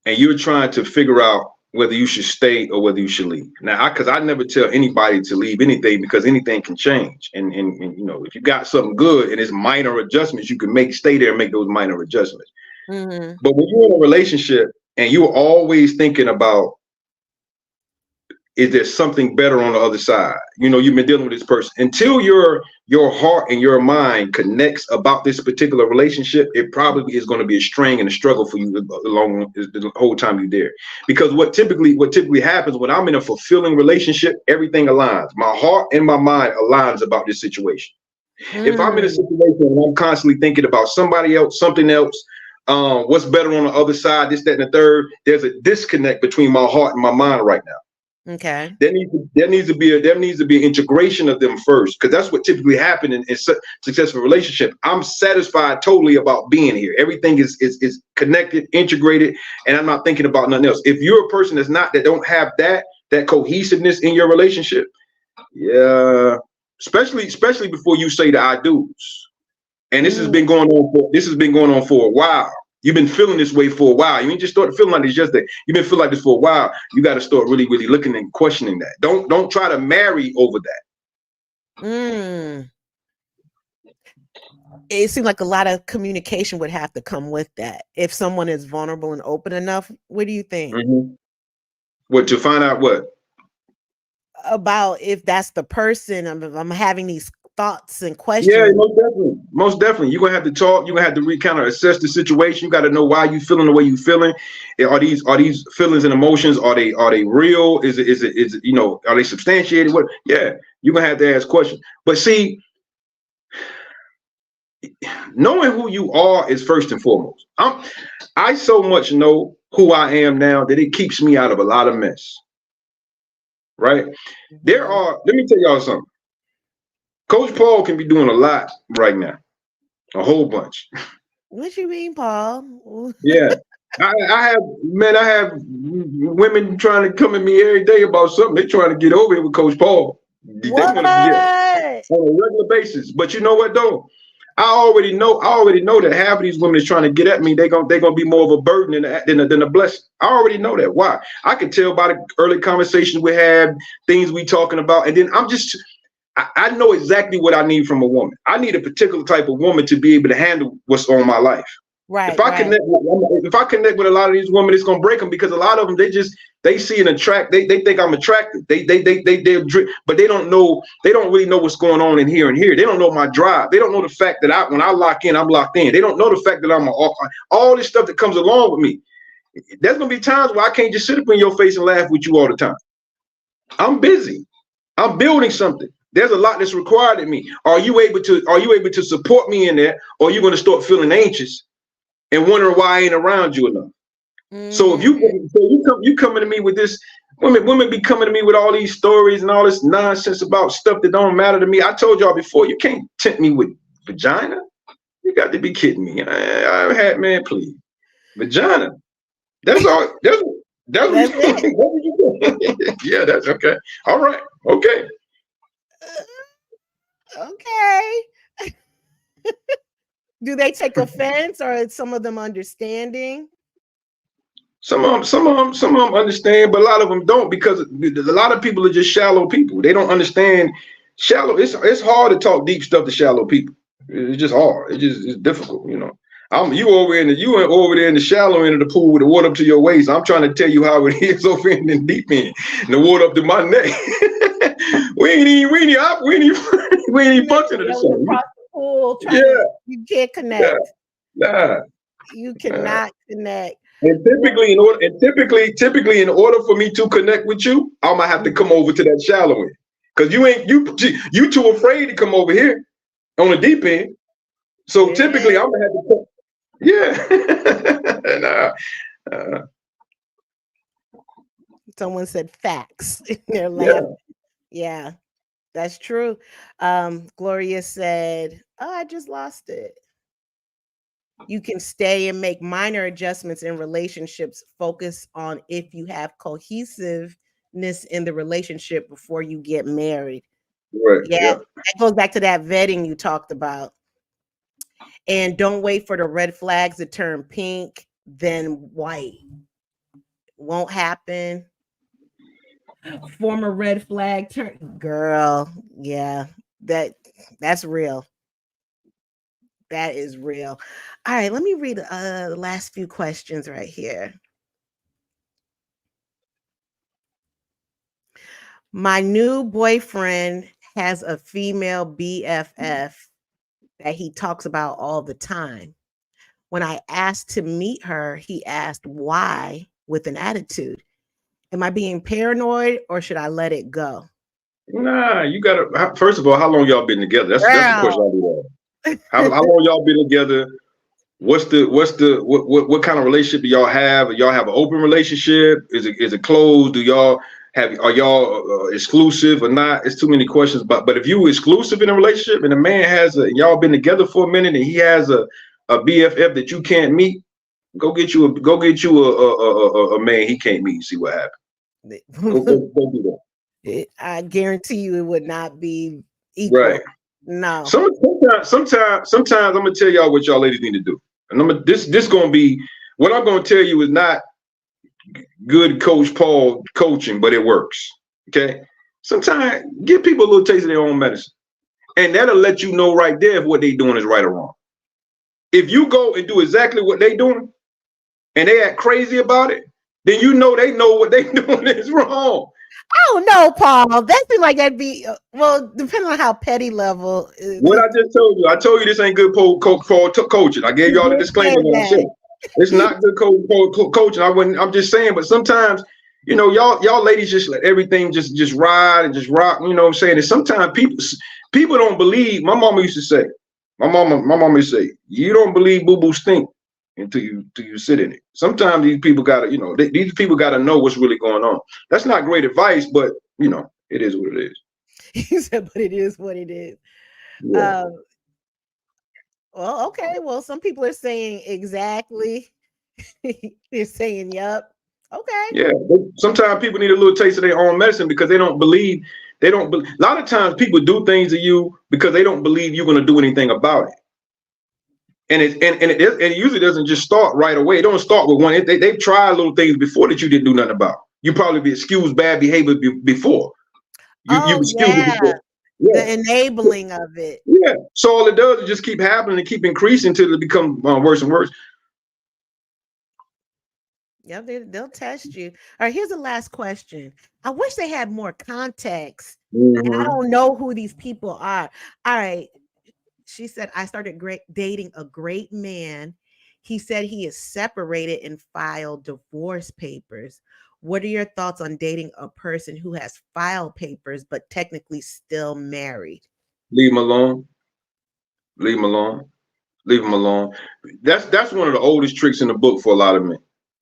and you're trying to figure out whether you should stay or whether you should leave. Now, because I never tell anybody to leave anything, because anything can change. And you know, if you got something good and it's minor adjustments, you can stay there and make those minor adjustments. Mm-hmm. But when you're in a relationship and you're always thinking about, is there something better on the other side? You know, you've been dealing with this person until your heart and your mind connects about this particular relationship. It probably is going to be a strain and a struggle for you along the whole time you're there. Because what typically happens when I'm in a fulfilling relationship, everything aligns. My heart and my mind aligns about this situation. If I'm in a Mm, situation and I'm constantly thinking about somebody else, something else, what's better on the other side, this, that, and the third, there's a disconnect between my heart and my mind right now. okay. There needs to be an integration of them first, because that's what typically happens in successful relationship. I'm satisfied totally about being here. Everything is connected, integrated, and I'm not thinking about nothing else. If you're a person that don't have that cohesiveness in your relationship, yeah, especially before you say the I do's. And this has Mm, been going on for a while. You've been feeling this way for a while. You ain't just started feeling like this yesterday. You've been feeling like this for a while. You got to start really, really looking and questioning that. Don't try to marry over that. mm. It seems like a lot of communication would have to come with that. If someone is vulnerable and open enough, what do you think Mm-hmm. What, to find out what? about if that's the person? I'm having these thoughts and Yeah, questions. most definitely. Most definitely. You're gonna have to talk. You're gonna have to kind of assess the situation. You got to know why you feeling the way you feeling. Are these feelings and emotions, are they real? Is it you know, are they substantiated? What? Yeah, you're gonna have to ask questions. But see, knowing who you are is first and foremost. I so much know who I am now that it keeps me out of a lot of mess. Right? Mhm. Let me tell y'all something. Coach Paul can be doing a lot right now. A whole bunch. What you mean, Paul? Yeah. I have women trying to come at me every day about something. They trying to get over here with Coach Paul. They want to get What? on a regular basis. But you know what though? I already know that half of these women is trying to get at me. They're gonna be more of a burden than a blessing. I already know that. Why? I can tell by the early conversations we had, things we talking about, and then I know exactly what I need from a woman. I need a particular type of woman to be able to handle what's on my life. If Right, I right. connect with a lot of these women, it's gonna break them because a lot of them they see an attract. They think I'm attractive. But they don't know. They don't really know what's going on in here and here. They don't know my drive. They don't know the fact that when I lock in, I'm locked in. They don't know the fact that all this stuff that comes along with me. There's gonna be times where I can't just sit up in your face and laugh with you all the time. I'm busy. I'm building something. There's a lot that's required of me. Are you able to support me in there, or are you going to start feeling anxious and wondering why I ain't around you enough? So if you coming to me with this, women be coming to me with all these stories and all this nonsense about stuff that don't matter to me. I told y'all before, you can't tempt me with vagina. You got to be kidding me. I had man, please, vagina. That's all. That's what you yeah, that's okay. All right, okay. Okay. Do they take offense, or is some of them understanding? Some of them understand, but a lot of them don't because a lot of people are just shallow people. They don't understand shallow. It's hard to talk deep stuff to shallow people. It's just hard. It's difficult, you know. You over there in the shallow end of the pool with the water up to your waist. I'm trying to tell you how it is over in the deep end, and the water up to my neck. we ain't even functioning the same. Across the pool, Yeah, you can't connect. nah. You cannot connect. And typically, in order for me to connect with you, I'm gonna have to come over to that shallow end, because you too afraid to come over here on the deep end. So typically, I'm gonna have to come. Yeah. Someone said facts. They're laughing. Yeah, that's true. Gloria said, "Oh, I just lost it." You can stay and make minor adjustments in relationships. Focus on if you have cohesiveness in the relationship before you get married. Right. Yeah, that goes back to that vetting you talked about. And don't wait for the red flags to turn pink, then white. Won't happen. Former red flag turn, girl. Yeah, that's real. That is real. All right, let me read the last few questions right here. My new boyfriend has a female BFF that he talks about all the time. When I asked to meet her, he asked why with an attitude. Am I being paranoid or should I let it go? Nah, you gotta. First of all, how long y'all been together? That's the question I do. How long y'all been together? What kind of relationship do y'all have? Y'all have an open relationship? Is it closed? Are y'all exclusive or not? It's too many questions. But if you exclusive in a relationship and a man y'all been together for a minute and he has a BFF that you can't meet, go get you a man he can't meet and see what happens. Go do that. I guarantee you it would not be equal. Right. No. Sometimes I'm gonna tell y'all what y'all ladies need to do. And this gonna be what I'm gonna tell you is not good Coach Paul coaching, but it works. Okay. Sometimes give people a little taste of their own medicine. And that'll let you know right there if what they doing is right or wrong. If you go and do exactly what they doing and they act crazy about it, then you know they know what they doing is wrong. Oh no, Paul. That seems like that'd be well, depending on how petty level. What I just told you, this ain't good coaching. I gave y'all the disclaimer when I said it's not good coaching. I'm just saying, but sometimes, you know, y'all ladies just let everything just ride and just rock. You know what I'm saying? And sometimes people don't believe. My mama used to say, you don't believe boo boo stink until you sit in it. Sometimes these people gotta, you know, these people gotta know what's really going on. That's not great advice, but you know, it is what it is. He said, but it is what it is. Yeah. Well, okay. Well, some people are saying exactly. You're saying, "Yup, okay." Yeah, sometimes people need a little taste of their own medicine because they don't believe. They don't. A lot of times people do things to you because they don't believe you're going to do anything about it. And it usually doesn't just start right away. It don't start with one. They've tried little things before that you didn't do nothing about. You probably be excused bad behavior before. You Oh excuse it yeah, before. the Yeah, enabling of it. yeah. So all it does is just keep happening and keep increasing until it become worse and worse. Yeah, they'll test you. All right, here's the last question. I wish they had more context, and I Mm-hmm. don't know who these people are. All right, she said, I started dating a great man. He said he is separated and filed divorce papers. What are your thoughts on dating a person who has filed papers but technically still married? Leave them alone. Leave them alone. Leave them alone. That's one of the oldest tricks in the book for a lot of men.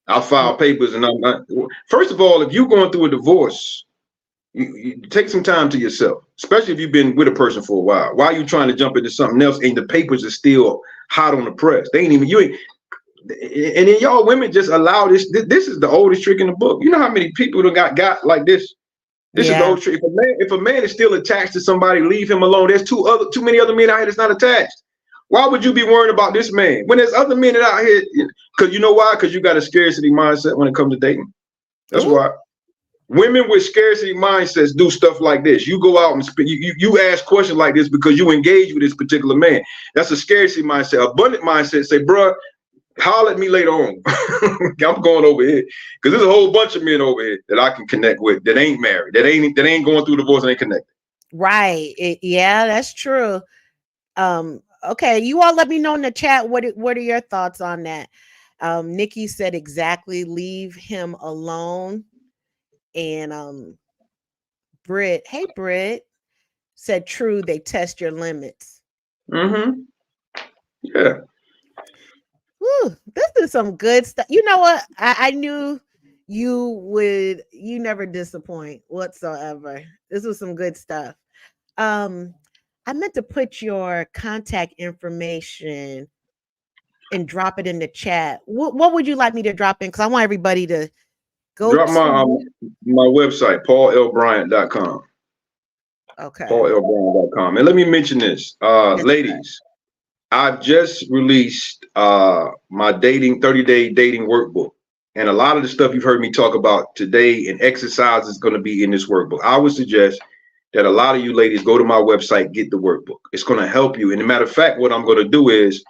I'll file papers and I'm not. First of all, if you're going through a divorce, you take some time to yourself, especially if you've been with a person for a while. Why are you trying to jump into something else and the papers are still hot on the press? They ain't even you ain't. And then y'all women just allow this. This is the oldest trick in the book. You know how many people that got like this? This is the Yeah. old trick. If a man is still attached to somebody, leave him alone. There's too many other men out here that's not attached. Why would you be worrying about this man when there's other men that out here? Because you know why? Because you got a scarcity mindset when it comes to dating. That's Ooh, why. Women with scarcity mindsets do stuff like this. You go out and you ask questions like this because you engage with this particular man. That's a scarcity mindset. Abundant mindset say, bruh, holler at me later on. I'm going over here because there's a whole bunch of men over here that I can connect with that ain't married, that ain't going through divorce and ain't connected. right. Yeah, that's true. Okay, you all let me know in the chat what are your thoughts on that. Nikki said exactly, leave him alone. And Britt, hey Britt, said true, they test your limits. Mm-hmm. Yeah. Whew, this is some good stuff. You know what? I knew you never disappoint whatsoever. This was some good stuff. Um, I meant to put your contact information and drop it in the chat. What would you like me to drop in? Because I want everybody to go Drop to. my website, paullbryant.com. Okay. paullbryant.com. And let me mention this, Yes, sir. ladies. I've just released my 30-day dating workbook. And a lot of the stuff you've heard me talk about today and exercise is going to be in this workbook. I would suggest that a lot of you ladies go to my website, get the workbook. It's going to help you. And a matter of fact, what I'm going to do is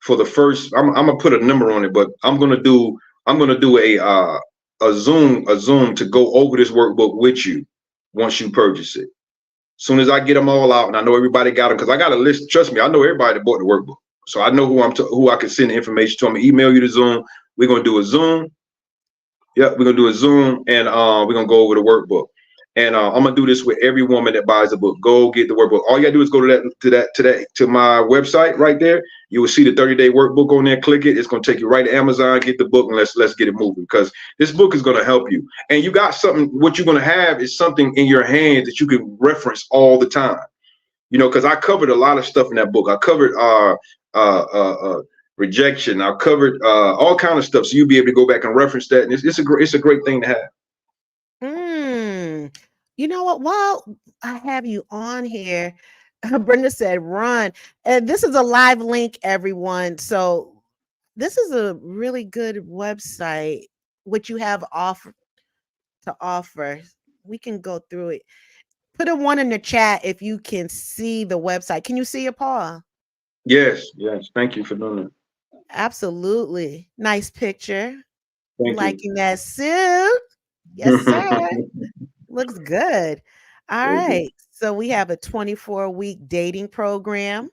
for the first, I'm going to put a number on it, but I'm going to do a Zoom to go over this workbook with you once you purchase it. Soon as I get them all out, and I know everybody got them, because I got a list. Trust me, I know everybody that bought the workbook, so I know who I can send the information to. I'm gonna email you the Zoom. We're gonna do a Zoom. Yeah, we're gonna do a Zoom, and we're gonna go over the workbook. And I'm gonna do this with every woman that buys a book. Go get the workbook. All you gotta do is go to my website right there. You will see the 30-day workbook on there. Click it. It's gonna take you right to Amazon. Get the book, and let's get it moving, because this book is gonna help you. And you got something. What you're gonna have is something in your hands that you can reference all the time. You know, because I covered a lot of stuff in that book. I covered rejection. I covered all kind of stuff, so you'll be able to go back and reference that. And it's a great thing to have. You know what? While I have you on here, Brenda said, run. And this is a live link, everyone. So this is a really good website, which you have to offer. We can go through it. Put a one in the chat if you can see the website. Can you see it, Paul? Yes. Thank you for doing that. Absolutely. Nice picture. Thank you. Liking that suit. Yes, sir. Looks good. All Thank you. right. So we have a 24-week dating program.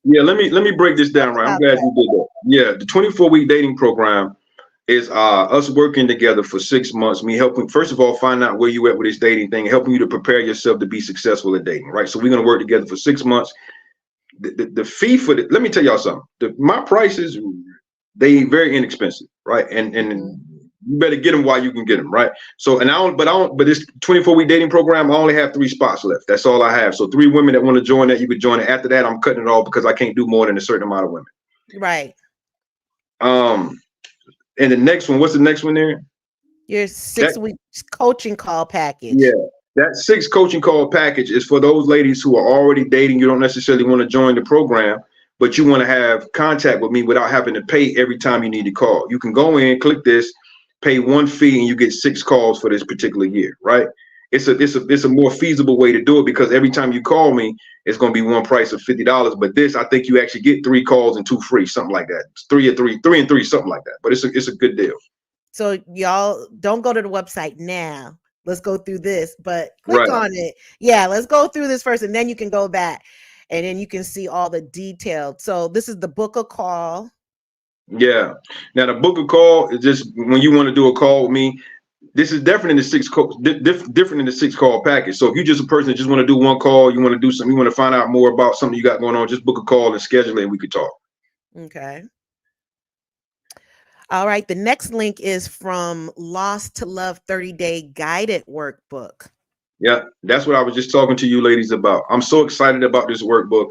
Yeah, let me break this Talk down right. I'm about glad that. you did that. Yeah, the 24-week dating program is us working together for 6 months, me helping, first of all, find out where you at with this dating thing, helping you to prepare yourself to be successful at dating, right? So we're gonna work together for 6 months. The fee for it, let me tell y'all something. My prices, they very inexpensive, right? And you better get them while you can get them, right? So, but this 24-week dating program, I only have 3 spots left. That's all I have. So 3 women that want to join that, you could join it. After that, I'm cutting it off because I can't do more than a certain amount of women. Right. And the next one, what's the next one there? Your 6-week coaching call package. Yeah, that 6 coaching call package is for those ladies who are already dating. You don't necessarily want to join the program, but you want to have contact with me without having to pay every time you need to call. You can go in, click this, pay 1 fee, and you get 6 calls for this particular year, right? It's a more feasible way to do it, because every time you call me, it's going to be one price of $50. But this, I think you actually get 3 calls and 2 free, something like that. It's 3 and 3, something like that. But it's a good deal. So y'all don't go to the website now. Let's go through this, but click on it. Yeah, let's go through this first, and then you can go back, and then you can see all the details. So this is the book a call. Yeah. Now the book a call is just when you want to do a call with me. This is different in the 6 different in the 6 call package. So if you're just a person that just want to do 1 call, you want to do something, you want to find out more about something you got going on, just book a call and schedule it, and we could talk. Okay. All right. The next link is from Lost to Love 30-day guided workbook. Yeah, that's what I was just talking to you ladies about. I'm so excited about this workbook.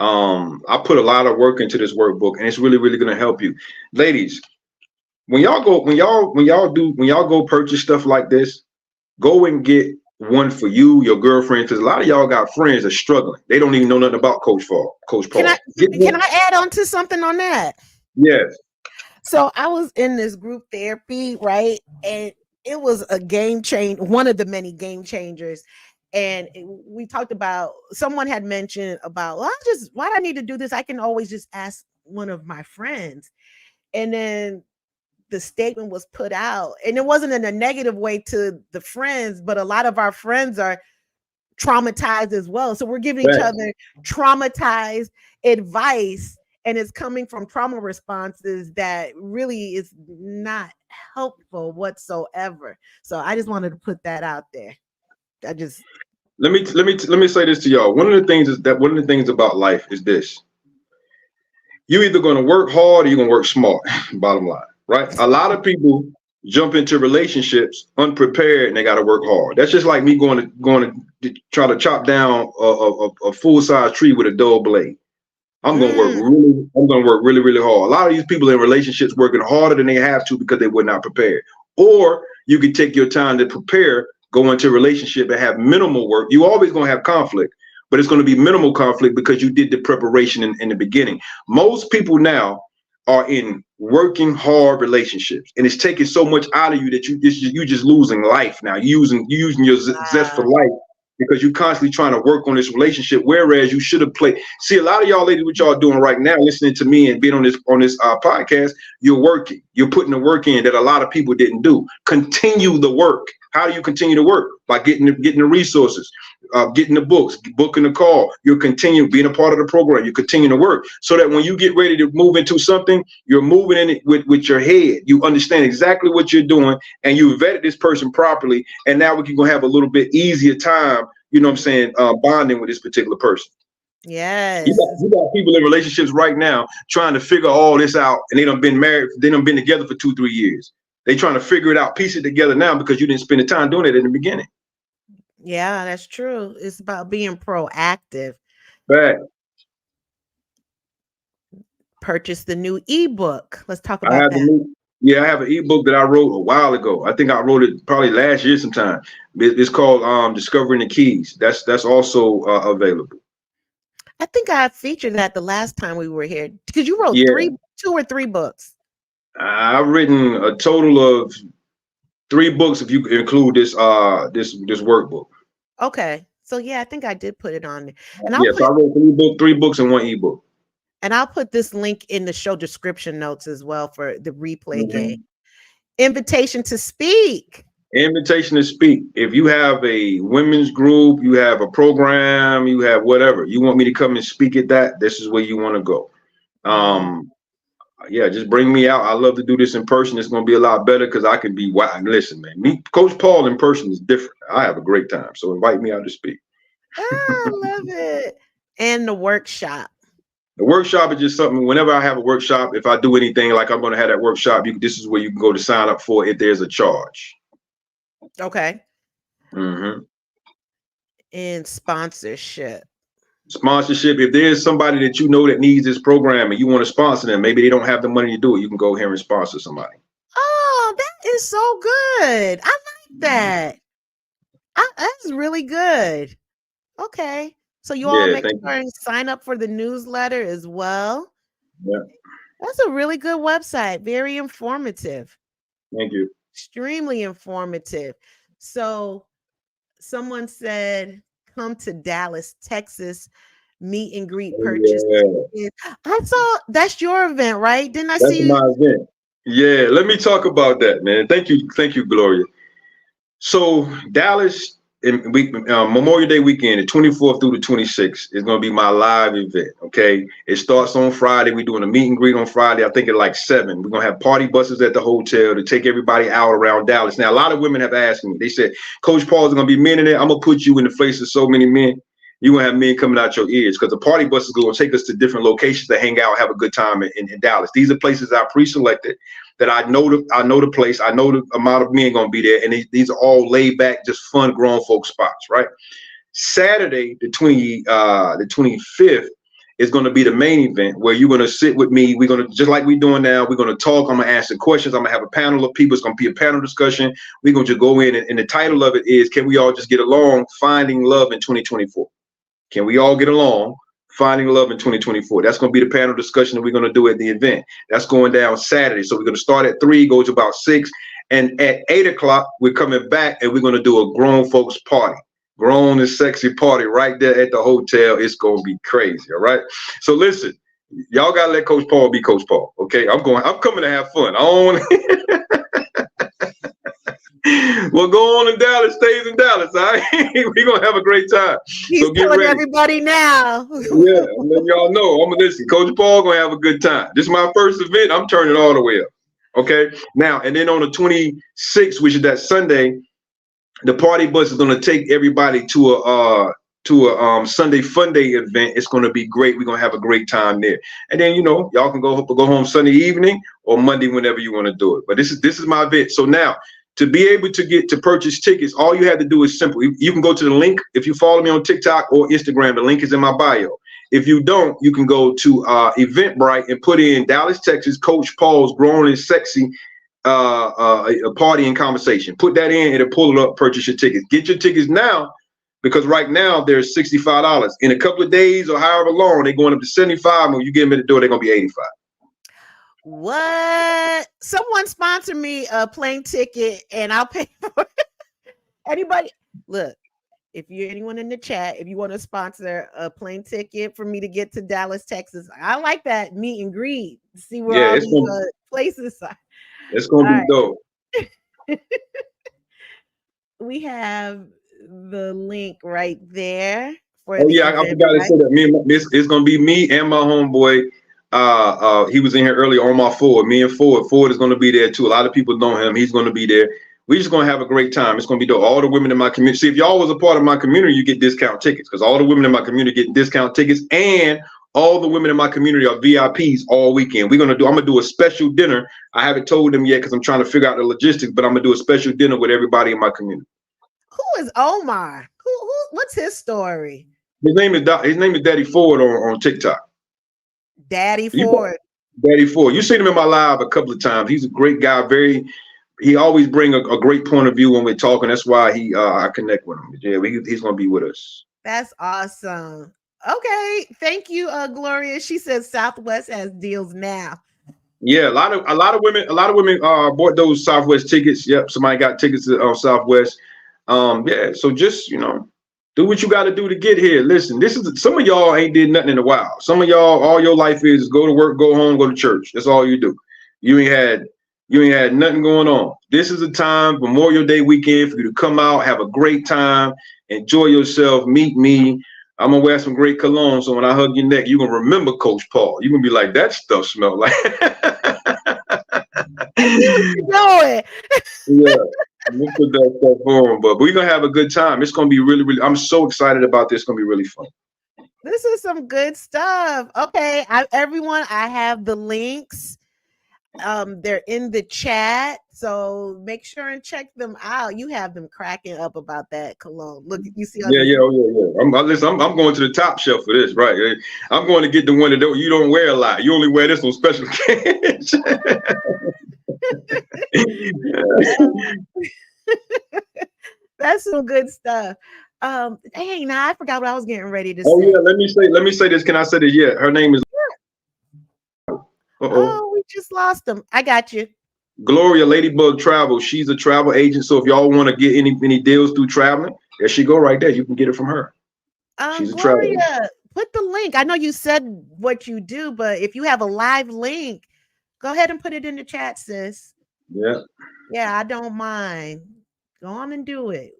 I put a lot of work into this workbook, and it's really, really going to help you, ladies. When y'all go purchase stuff like this, go and get one for you, your girlfriend, because a lot of y'all got friends that are struggling. They don't even know nothing about Coach Paul. Can I add on to something on that? Yes. So I was in this group therapy, right? And it was a game change, one of the many game changers. And we talked about, someone had mentioned about, well, why do I need to do this? I can always just ask one of my friends. And then the statement was put out, and it wasn't in a negative way to the friends, but a lot of our friends are traumatized as well. So we're giving each other traumatized advice, and it's coming from trauma responses that really is not helpful whatsoever. So I just wanted to put that out there. Let me say this to y'all. One of the things about life is this: you're either going to work hard or you're going to work smart. Bottom line, right? A lot of people jump into relationships unprepared, and they got to work hard. That's just like me going to try to chop down a full size tree with a dull blade. I'm going to work really, really hard. A lot of these people in relationships working harder than they have to because they were not prepared. Or you can take your time to prepare, go into a relationship and have minimal work. You always going to have conflict, but it's going to be minimal conflict because you did the preparation in the beginning. Most people now are in working hard relationships, and it's taking so much out of you that you just losing life now. You're using your zest for life because you're constantly trying to work on this relationship, whereas you should have played. See, a lot of y'all ladies, what y'all doing right now, listening to me and being on this podcast, you're working. You're putting the work in that a lot of people didn't do. Continue the work. How do you continue to work? By getting the resources, getting the books, booking the call. You continue being a part of the program. You continue to work so that when you get ready to move into something, you're moving in it with your head. You understand exactly what you're doing, and you vetted this person properly. And now we're going to have a little bit easier time, you know what I'm saying, bonding with this particular person. Yes. You got people in relationships right now trying to figure all this out, and they done been married, they done been together for 2-3 years. They trying to figure it out, piece it together now because you didn't spend the time doing it in the beginning. Yeah, that's true. It's about being proactive. Right. Purchase the new ebook. Let's talk about that. I have an ebook that I wrote a while ago. I think I wrote it probably last year sometime. It's called Discovering the Keys. That's also available. I think I featured that the last time we were here because you wrote 2 or 3 books. I've written a total of 3 books if you include this workbook. Okay, so yeah, I think I did put it on there. And so I wrote 3 books and 1 ebook. And I'll put this link in the show description notes as well for the replay game. Invitation to speak. Invitation to speak. If you have a women's group, you have a program, you have whatever, you want me to come and speak at that, this is where you want to go. Just bring me out. I love to do this in person. It's going to be a lot better because I can be wild. Listen, man, Coach Paul in person is different. I have a great time. So invite me out to speak. I love it. And the workshop. The workshop is just something, whenever I have a workshop, if I do anything like I'm going to have that workshop, this is where you can go to sign up for if there's a charge. Okay. Mm-hmm. And sponsorship. Sponsorship. If there's somebody that you know that needs this program and you want to sponsor them, maybe they don't have the money to do it, you can go here and sponsor somebody. is so good. I like that. That's really good. Okay. So you all Yeah, make thank sure you. and sign up for the newsletter as well. Yeah, That's a really good website. Very informative. thank you. Extremely informative. So someone said, come to Dallas, Texas, meet and greet Oh, purchase. yeah, I saw that's your event, right? Didn't I that's see you? my event. Yeah, let me talk about that, man. Thank you, Gloria. So Dallas, and Memorial Day weekend, the 24th through the 26th, is going to be my live event. Okay, it starts on Friday. We're doing a meet and greet on Friday. I think at like 7. We're going to have party buses at the hotel to take everybody out around Dallas. Now, a lot of women have asked me. They said, Coach Paul's going to be men in there. I'm going to put you in the face of so many men. You're going to have men coming out your ears because the party bus is going to take us to different locations to hang out, have a good time in Dallas. These are places I pre-selected that I know the place, I know the amount of men gonna be there, and these are all laid back, just fun grown folk spots, right? Saturday, the 25th, is gonna be the main event where you're gonna sit with me. We're gonna, just like we're doing now, we're gonna talk. I'm gonna ask the questions. I'm gonna have a panel of people. It's gonna be a panel discussion. We're gonna just go in, and the title of it is, "Can we all just get along? Finding love in 2024." Can we all get along? Finding love in 2024. That's going to be the panel discussion that we're going to do at the event. That's going down Saturday. So we're going to start at 3, go to about 6. And at 8 o'clock, we're coming back and we're going to do a grown folks party. Grown and sexy party right there at the hotel. It's going to be crazy. All right. So listen, y'all got to let Coach Paul be Coach Paul. Okay. I'm coming to have fun. I don't want to. Well, go on in Dallas, stays in Dallas. All right. We're going to have a great time. He's So get telling ready. everybody now. Yeah, I'm letting y'all know. I'm gonna listen. Coach Paul gonna have a good time. This is my first event. I'm turning all the way up. Okay. Now, and then on the 26th, which is that Sunday, the party bus is gonna take everybody to a Sunday Fun Day event. It's gonna be great. We're gonna have a great time there. And then y'all can go home Sunday evening or Monday whenever you want to do it. But this is my event. So now, to be able to purchase tickets, all you have to do is simple. You can go to the link. If you follow me on TikTok or Instagram, the link is in my bio. If you don't, you can go to Eventbrite and put in Dallas, Texas, Coach Paul's Grown and Sexy a party and conversation. Put that in, it'll pull it up, purchase your tickets. Get your tickets now, because right now they're $65. In a couple of days or however long, they're going up to $75. When you get them at the door, they're going to be $85. What? Someone sponsor me a plane ticket and I'll pay for it. Anybody? Look, if you're anyone in the chat, if you want to sponsor a plane ticket for me to get to Dallas, Texas, I like that meet and greet. See where all these places are. It's gonna be dope. We have the link right there. I forgot to say that. It's gonna be me and my homeboy. He was in here earlier on my Ford. Me and Ford. Ford is gonna be there too. A lot of people know him. He's gonna be there. We're just gonna have a great time. It's gonna be dope. All the women in my community. See, if y'all was a part of my community, you get discount tickets, because all the women in my community get discount tickets, and all the women in my community are VIPs all weekend. I'm gonna do a special dinner. I haven't told them yet because I'm trying to figure out the logistics, but I'm gonna do a special dinner with everybody in my community. Who is Omar? Who? What's his story? His name is Daddy Ford on TikTok. Daddy Ford. Daddy Ford. You've seen him in my live a couple of times. He's a great guy. He always bring a great point of view when we're talking. That's why I connect with him. Yeah, he's gonna be with us. That's awesome. Okay, thank you, Gloria. She says Southwest has deals now. Yeah, a lot of women bought those Southwest tickets. Yep, somebody got tickets to Southwest. Yeah, so just do what you got to do to get here. Listen, some of y'all ain't did nothing in a while. Some of y'all, all your life is go to work, go home, go to church. That's all you do. You ain't had nothing going on. This is a time, Memorial Day weekend, for you to come out, have a great time, enjoy yourself, meet me. I'm gonna wear some great cologne, so when I hug your neck, you're gonna remember Coach Paul. You're gonna be like, that stuff smelled like. I see what you're doing. Yeah, we'll put that stuff on, but we're gonna have a good time. It's gonna be really, really. I'm so excited about this. It's gonna be really fun. This is some good stuff. Okay, everyone, I have the links. They're in the chat, so make sure and check them out. You have them cracking up about that cologne. Look, you see. Yeah. I'm going to the top shelf for this, right? I'm going to get the one that you don't wear a lot. You only wear this on special occasions. That's some good stuff. Dang, now I forgot what I was getting ready to Oh say. yeah, let me say this. Can I say this? Yeah, her name is. Uh-oh. Oh, we just lost them. I got you. Gloria Ladybug Travel. She's a travel agent. So if y'all want to get any deals through traveling, there she go right there. You can get it from her. She's a travel agent. Gloria, put the link. I know you said what you do, but if you have a live link, go ahead and put it in the chat, sis. Yeah. Yeah, I don't mind. Go on and do it.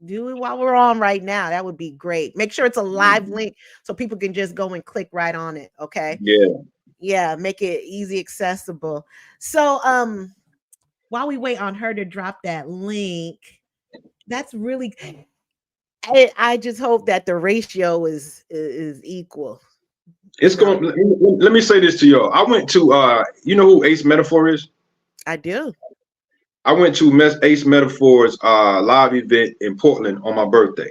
Do it while we're on right now. That would be great. Make sure it's a live link so people can just go and click right on it. Okay. Yeah. Yeah, make it easy accessible. So while we wait on her to drop that link, that's really I just hope that the ratio is equal. It's going. Let me say this to y'all. I went to you know who Ace Metaphor is? I do. I went to Ace Metaphor's live event in Portland on my birthday.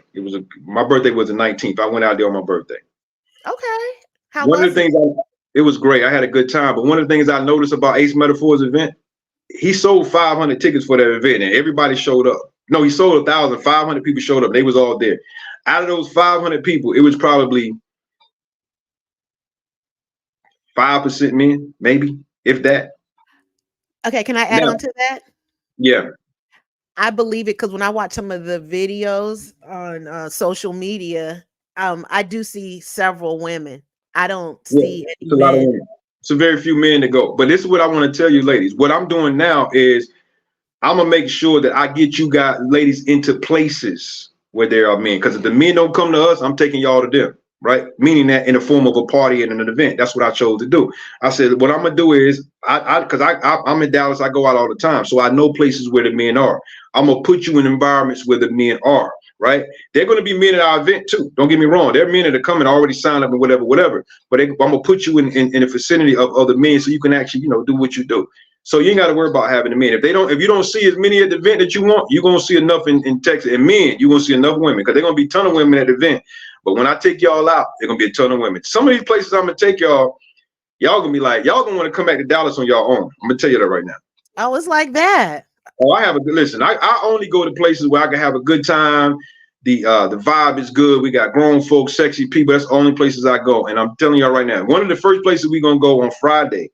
My birthday was the 19th. I went out there on my birthday. Okay. How One of was the things it was great. I had a good time. But one of the things I noticed about Ace Metaphor's event, he sold 500 tickets for that event, and everybody showed up. No, he sold 1,000. 500 people showed up. They was all there. Out of those 500 people, it was probably 5% men, maybe, if that. Okay, can I add Now, on to that? yeah. I believe it because when I watch some of the videos on social media, I do see several women. I don't Yeah, see it's any a lot of men. women. It's a very few men to go. But this is what I want to tell you, ladies. What I'm doing now is I'm gonna make sure that I get you guys, ladies, into places where there are men. Because if the men don't come to us, I'm taking y'all to them, right? Meaning that in the form of a party and an event. That's what I chose to do. I said, what I'm gonna do is, I'm in Dallas. I go out all the time, so I know places where the men are. I'm gonna put you in environments where the men are. Right? They're going to be men at our event too. Don't get me wrong. There are men that are coming already signed up and whatever. But I'm gonna put you in the vicinity of other men so you can actually, do what you do. So you ain't got to worry about having the men. If you don't see as many at the event that you want, you're gonna see enough in Texas. And men, you're gonna see enough women because they're gonna be a ton of women at the event. But when I take y'all out, they're gonna be a ton of women. Some of these places I'm gonna take y'all gonna be like, y'all gonna want to come back to Dallas on your own. I'm gonna tell you that right now. Oh, it's like that. Oh, I have a good listen. I only go to places where I can have a good time. The vibe is good. We got grown folks, sexy people. That's the only places I go. And I'm telling y'all right now, one of the first places we're gonna go on Friday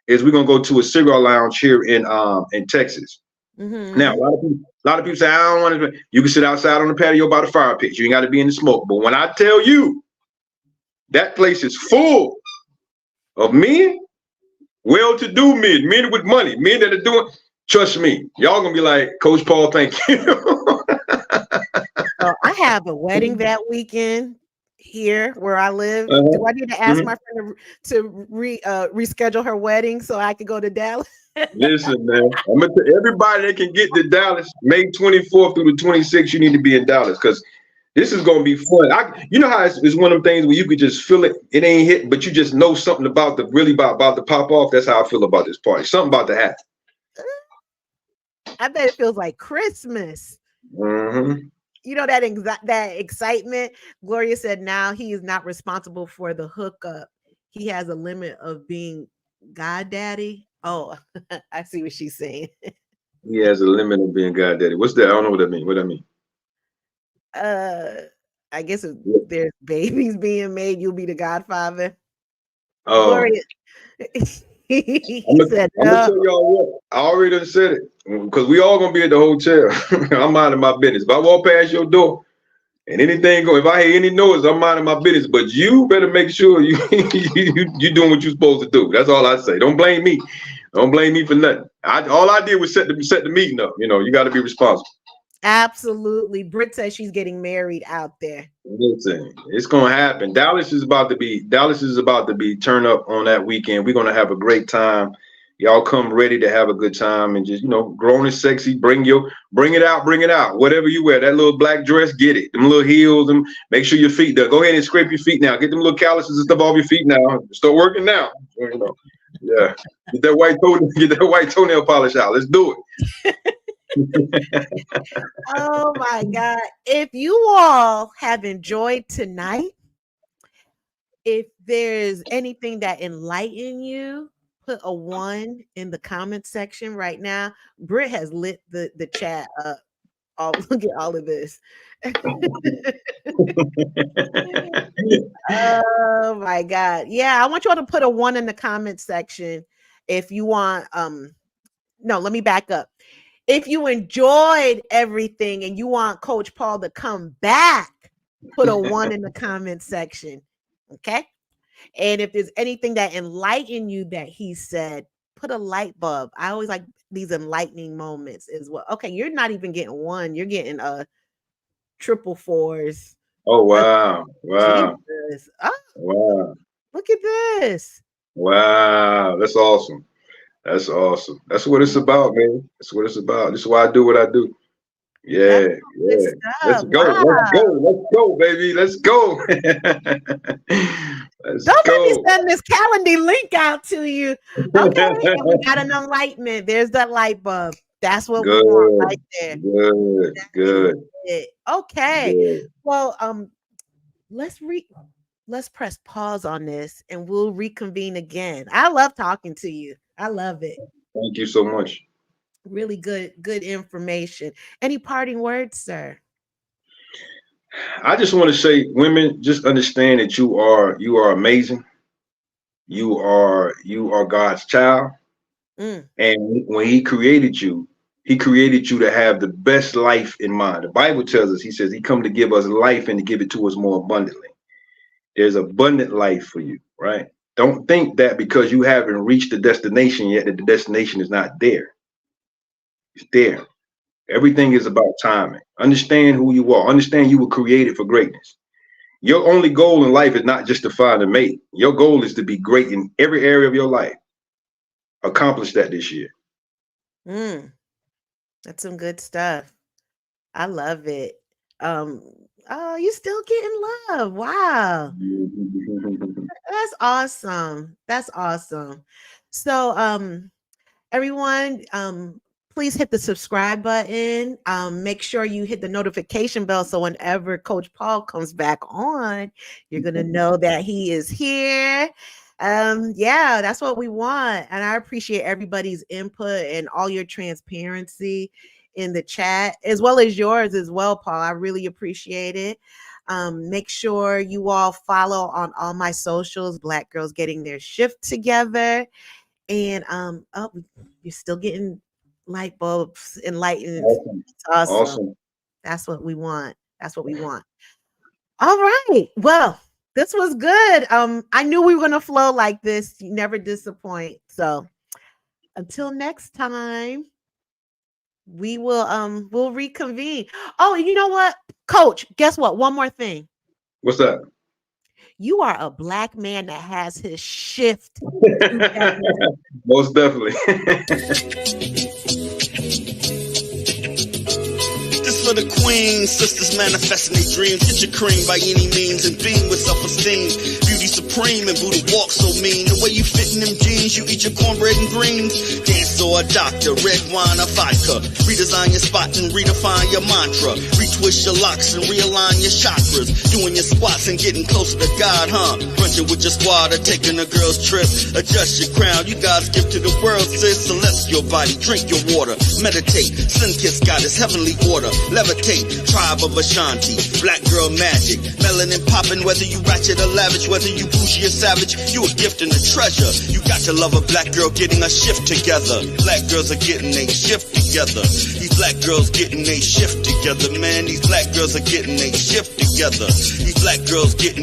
is we're gonna go to a cigar lounge here in Texas. Now, a lot of people say, I don't want to. You can sit outside on the patio by the fire pit. You ain't got to be in the smoke. But when I tell you that place is full of men, well-to-do men with money, men that are doing. Trust me, y'all gonna be like, Coach Paul, thank you. So I have a wedding that weekend here where I live. Do I need to ask my friend to reschedule her wedding so I could go to Dallas? Listen, man, I'm gonna tell everybody that can get to Dallas, May 24th through the 26th, you need to be in Dallas because this is gonna be fun. You know how it's one of them things where you could just feel it, it ain't hit, but you just know something about the pop off. That's how I feel about this party. Something about to happen. I bet it feels like Christmas. Mm-hmm. You know that excitement. Gloria said now he is not responsible for the hookup. He has a limit of being goddaddy. Oh, I see what she's saying. He has a limit of being goddaddy. What's that? I don't know what that means. What that mean? I guess if there's babies being made, you'll be the godfather. Oh, Gloria. I'm gonna tell y'all what. I already done said it because we all gonna be at the hotel. I'm minding my business. If I walk past your door and anything go, if I hear any noise, I'm minding my business. But you better make sure you doing what you're supposed to do. That's all I say. Don't blame me. Don't blame me for nothing. All I did was set the meeting up. You got to be responsible. Absolutely. Britt says she's getting married out there. Listen, it's gonna happen. Dallas is about to be turned up on that weekend. We're gonna have a great time. Y'all come ready to have a good time and just grown and sexy. Bring it out. Whatever you wear, that little black dress, get it. Them little heels, and make sure your feet done. Go ahead and scrape your feet now. Get them little calluses and stuff off your feet now. Start working now. Yeah. Get that white toenail polish out. Let's do it. Oh my God. If you all have enjoyed tonight, if there's anything that enlightened you, put a 1 in the comment section right now. Britt has lit the chat up. Oh, look at all of this. Oh my God. Yeah, I want you all to put a 1 in the comment section if you want. No, let me back up. If you enjoyed everything and you want Coach Paul to come back, put a 1 in the comment section. Okay. And if there's anything that enlightened you that he said, put a light bulb. I always like these enlightening moments as well. Okay, you're not even getting 1, you're getting triple 4s. Oh wow. Wow. Jesus. Oh, Wow. look at this. Wow. That's awesome. That's awesome. That's what it's about, man. That's what it's about. This is why I do what I do. Yeah, yeah. Let's go. Wow. Let's go. Let's go, baby. Let's go. Let's Don't go. let me send this calendar link out to you. Okay, and we got an enlightenment. There's that light bulb. That's what we want right there. Good. Good. Okay. Good. Well, let's press pause on this and we'll reconvene again. I love talking to you. I love it. Thank you so much. Really good information. Any parting words, sir? I just want to say, women, just understand that you are amazing. You are God's child. And when he created you to have the best life in mind. The Bible tells us, he says he come to give us life and to give it to us more abundantly. There's abundant life for you, right? Don't think that because you haven't reached the destination yet that the destination is not there. It's there. Everything is about timing. Understand who you are. Understand you were created for greatness. Your only goal in life is not just to find a mate. Your goal is to be great in every area of your life. Accomplish that this year. That's some good stuff. I love it. Oh, you still getting love. Wow. That's awesome. That's awesome. So, everyone, please hit the subscribe button. Make sure you hit the notification bell so whenever Coach Paul comes back on, you're going to know that he is here. Yeah, that's what we want. And I appreciate everybody's input and all your transparency in the chat, as well as yours as well, Paul. I really appreciate it. Make sure you all follow on all my socials, Black Girls Getting Their Shift Together. And oh, you're still getting light bulbs enlightened. Awesome. Awesome. That's what we want. That's what we want. All right. Well, this was good. I knew we were gonna flow like this. You never disappoint. So until next time, we will we'll reconvene. Oh, you know what, Coach? Guess what? One more thing. What's that? You are a Black man that has his shift. Most definitely. This for the queens, sisters manifesting their dreams. Get your cream by any means and beam with self-esteem. Beauty supreme and Buddha walk so mean. The way you fit in them jeans, you eat your cornbread and greens. Dance or a doctor, red wine or vodka. Redesign your spot and redefine your mantra. Retwist your locks and realign your chakras. Doing your squats and getting closer to God, huh? Brunching with your squad or taking a girl's trip. Adjust your crown, you God's gift to the world, sis. Celestial body, drink your water. Meditate, sun-kiss goddess, heavenly order. Levitate, tribe of Ashanti. Black girl magic, melanin popping. Whether you ratchet or lavish, whether you bougie or savage, you a gift and a treasure. You got to love a black girl getting a shift together. Black girls are getting a shift together. These black girls getting a shift together, man. These black girls are getting a shift together. These black girls getting